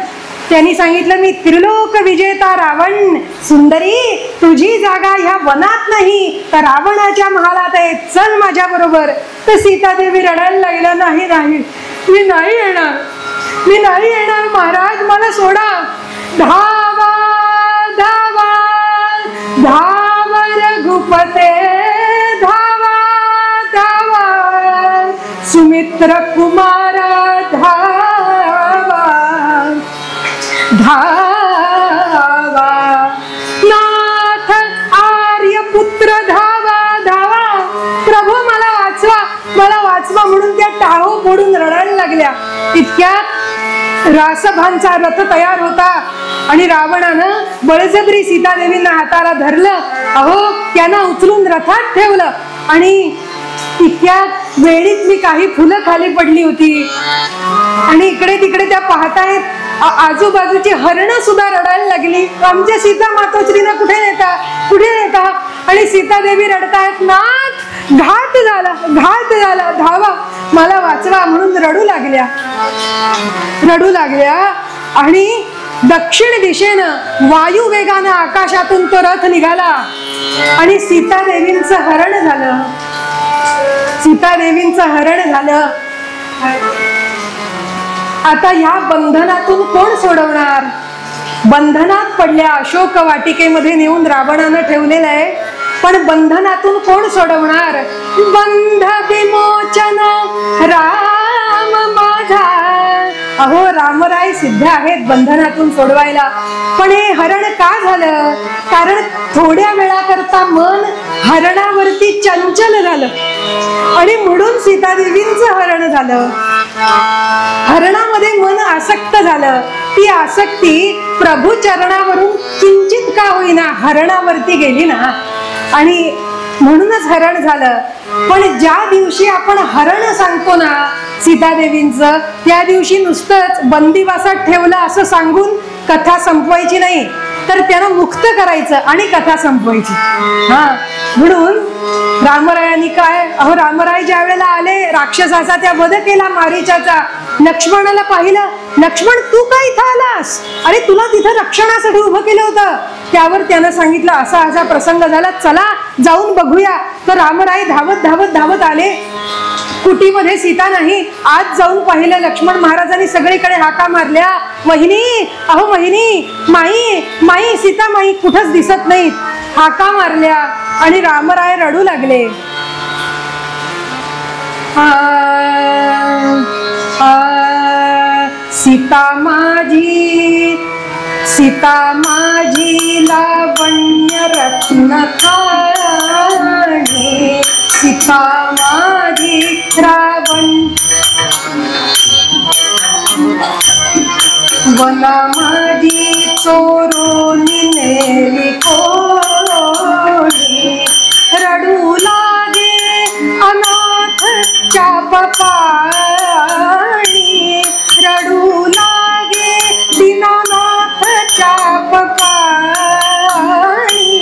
Speaker 1: त्यांनी सांगितलं, मी त्रिलोक विजेता रावण. सुंदरी, तुझी जागा ह्या वनात नाही तर रावणाच्या महालात आहे, चल माझ्या बरोबर. तर सीतादेवी रडायला लागल्या, नाही मी नाही येणार, मी नाही येणार महाराज, मला सोडा. धावा धावा धावा रघुपते, धावा धावा सुमित्र कुमार, धावा धावा नाथ आर्यपुत्र, धावा धावा. प्रभू मला वाचवा, मला वाचवा म्हणून त्या टाहो फोडून रडायला लागल्या. इतक्यात रासभांचा रथ तयार होता आणि रावणानं बळजबरी सीतादेवींना हाताला धरलं. अहो, त्यांना उचलून रथात ठेवलं आणि इतक्यात वेळीतली काही फुलं खाली पडली होती आणि इकडे तिकडे त्या पाहतायत. आजूबाजूची हरणं सुद्धा रडायला लागली. आमच्या सीता मातोश्रीला कुठे नेता, कुठे नेता? आणि सीतादेवी रडतायत, नाथ घात झाला, घात झाला, धावा, मला वाचवा म्हणून रडू लागल्या, रडू लागल्या. आणि दक्षिण दिशेनं वायू वेगानं आकाशातून तो रथ निघाला आणि सीतादेवींचं हरण झालं, सीतादेवींचं हरण झालं. आता या बंधनातून कोण सोडवणार? बंधनात पडल्या अशोक वाटिकेमध्ये नेऊन रावणानं ठेवलेलं आहे, पण बंधनातून कोण सोडवणार? बंध विमोचन राम माझा. अहो, रामराय सिद्ध आहेत बंधनातून सोडवायला. पण हे हरण का झालं? कारण थोड्या वेळाकरता मन हरणावरती चंचल झालं आणि म्हणून सीतादेवींचं हरण झालं. हरणामध्ये मन आसक्त झालं. ती आसक्ती प्रभू चरणावरून किंचित का होईना हरणावरती गेली ना, आणि म्हणूनच हरण झालं. पण ज्या दिवशी आपण हरण सांगतो ना सीतादेवींचं, त्या दिवशी नुसतंच बंदिवासात ठेवलं असं सांगून कथा संपवायची नाही, तर त्याला मुक्त करायचं आणि कथा संपवायची. हा, म्हणून रामरायांनी काय, अहो रामराय ज्या वेळेला आले, राक्षसाचा त्या वध केला मारीचाचा. लक्ष्मणाला पाहिलं, लक्ष्मण तू काय इथं आलास? अरे तुला तिथं रक्षणासाठी उभं केलं होतं. त्यावर त्यानं सांगितलं असा असा प्रसंग झाला, चला जाऊन बघूया. तर रामराय धावत धावत धावत आले. कुटीमध्ये सीता नाही. आज जाऊन पाहिलं, लक्ष्मण महाराजांनी सगळीकडे हाका मारल्या, वहिनी, अहो वहिनी, माई, माई, सीता माई कुठंच दिसत नाहीत. हाका मारल्या आणि रामराय रडू लागले. सीता माझी, सीता माझी लावण्य रत्न खाणी, सीता माझी रावण वना माझी चोरून नेली कोणी, रडू लागे अनाथ चाप पाणी, रडू लागे दीनानाथ चाप पाणी,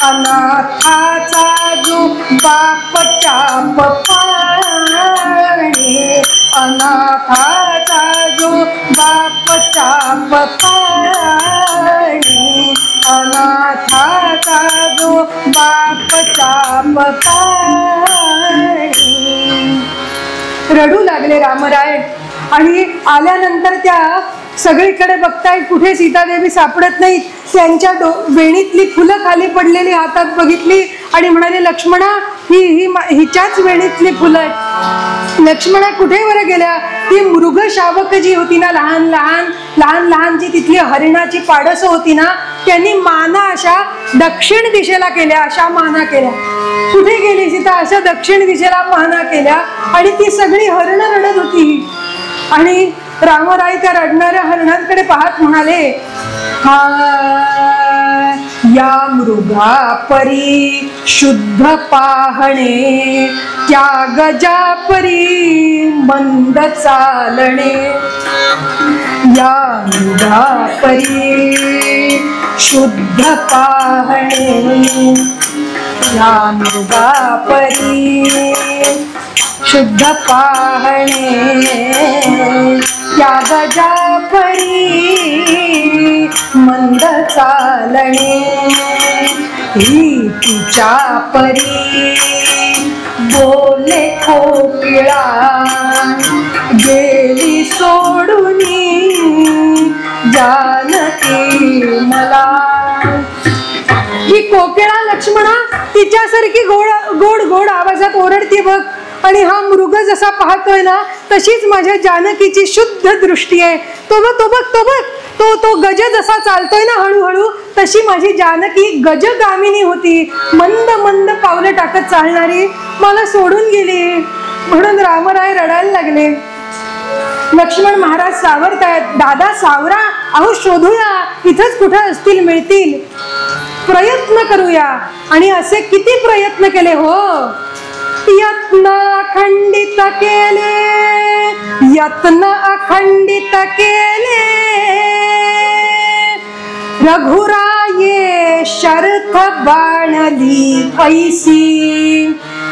Speaker 1: अनाथाचा जो बाप चाप पाणी, अनाथाचा जो बाप चाप पाणी, अनाथाचा जो बाप चाप पाणी. रडू लागले रामराय. आणि आल्यानंतर त्या सगळीकडे बघताय, कुठे सीतादेवी सापडत नाही. त्यांच्या वेणीतली फुलं खाली पडलेली हातात बघितली आणि म्हणाले, लक्ष्मणा, हिच्याच वेणीतली फुलं आहेत. लक्ष्मणा कुठे वर गेल्या? ती मृग शावक जी होती ना, लहान लहान लहान लहानची तिथली हरिणाची पाडस होती ना, त्यांनी माना अशा दक्षिण दिशेला केल्या, अशा माना केल्या. कुठे गेली सीता? अशा दक्षिण दिशेला माना केल्या आणि ती सगळी हरण रडत होती. आणि रामराय त्या रडणाऱ्या हरणांकडे पाहत म्हणाले, या मृगा परी शुद्ध पाहणे, त्या गजा परी मंद चालणे, या मृगा परी शुद्ध पाहणे, या मृगा परी शुद्ध पाहणे, त्या गजा परी मंद चालणे, ही तिच्या परी बोले कोकिळा गेली सोडूनी जानकी मला. ही कोकिळा लक्ष्मणा तिच्यासारखी गोड गोड आवाजात ओरडते बघ, आणि हा मृग जसा पाहतोय ना तशीच माझ्या जानकीची शुद्ध दृष्टी आहे. तो बघ तो बघ तो बघ तो तो गज जसा चालतोय ना हळूहळू, तशी माझी जानकी गजगामिनी होती, मंद मंद पावलं टाकत चालणारी, मला सोडून गेली. म्हणून रामराय रडायला लागले. लक्ष्मण महाराज सावरतायत, दादा सावरा, अहो शोधूया, इथंच कुठं असतील मिळतील, प्रयत्न करूया. आणि असे किती प्रयत्न केले हो, यत्न अखंडित केले, यत्न अखंडित केले, रघुराये शर्थ बाणली पैसी,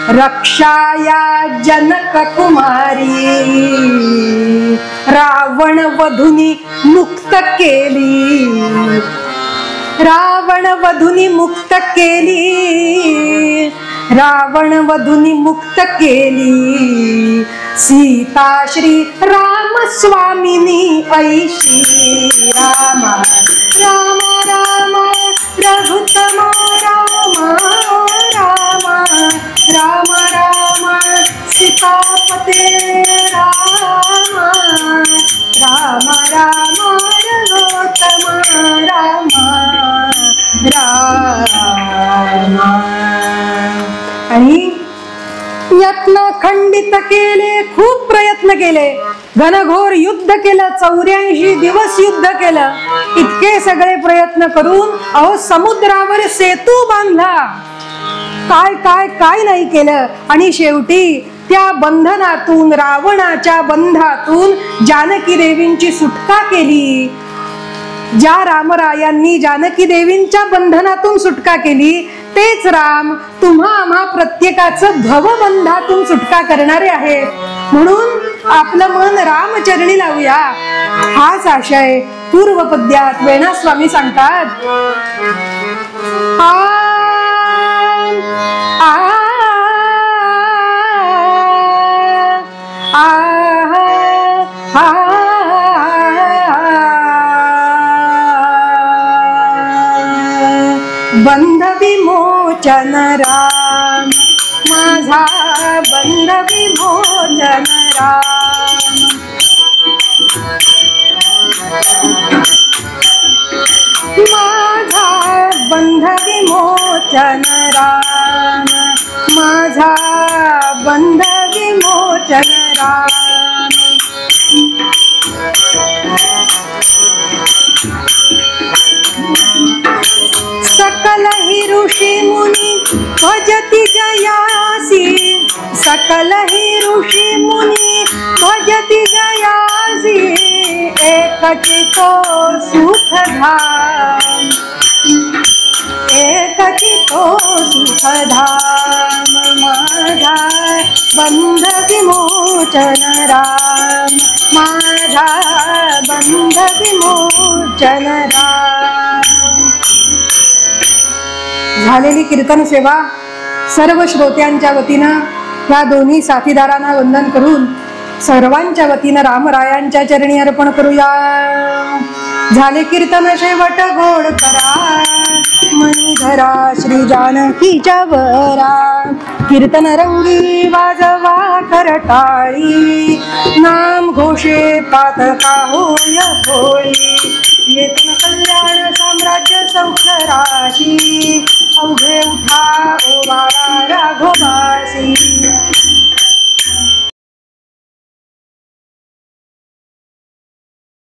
Speaker 1: रक्षाया जनक कुमारी, रावण वधूनी मुक्त केली, रावण वधूनी मुक्त केली, रावण वधूनी मुक्त केली, सीता श्री राम स्वामिनी ऐशी. राम राम राम रघुतम राम राम राम राम सीतापते राम राम राम रघुतम राम राम. आणि यत्न खंडित केले, खूप प्रयत्न केले, घनघोर युद्ध केलं, 84 दिवस युद्ध केलं. इतके सगळे प्रयत्न करून अहो समुद्रावर सेतू बांधला, काय काय काय नाही केलं. आणि शेवटी त्या बंधनातून, रावणाच्या बंधातून जानकी देवींची सुटका केली. ज्या रामरायांनी जानकी देवींच्या बंधनातून सुटका केली तेच राम तुम्हा आम्हा प्रत्येकाचं भवबंधातून सुटका करणारे आहेत. म्हणून आपलं मन रामचरणी लावूया, हाच आशय पूर्वपद्यात वेणास्वामी सांगतात. आ आ बंध विमोचन राम, माझा बंध विमोचन राम, माझा बंध विमोचन राम, माझा बंध विमोचन राम. सकल ही ऋषी मुनी भजती जयासी, सकल ही ऋषी मुनी भजती जयासी, एकचितो सुखधाम, एकचितो सुखधाम, माझा बंध विमोचन राम, माझा बंध विमोचन राम. झालेली कीर्तन सेवा सर्व श्रोत्यांच्या वतीनं या दोन्ही साथीदारांना वंदन करून सर्वांच्या वतीनं रामरायांच्या चरणी अर्पण करूया. झाले कीर्तन शेवट गोड करा, मनी धरा श्री जानकीच्या वरा, कीर्तन रंगी वाजवा करटाळी, नाम घोषे पातका होय भोळी, येतन कल्याण साम्राज्य सौख्य राशी, अवघे उठा ओ बाळा राघोबासी.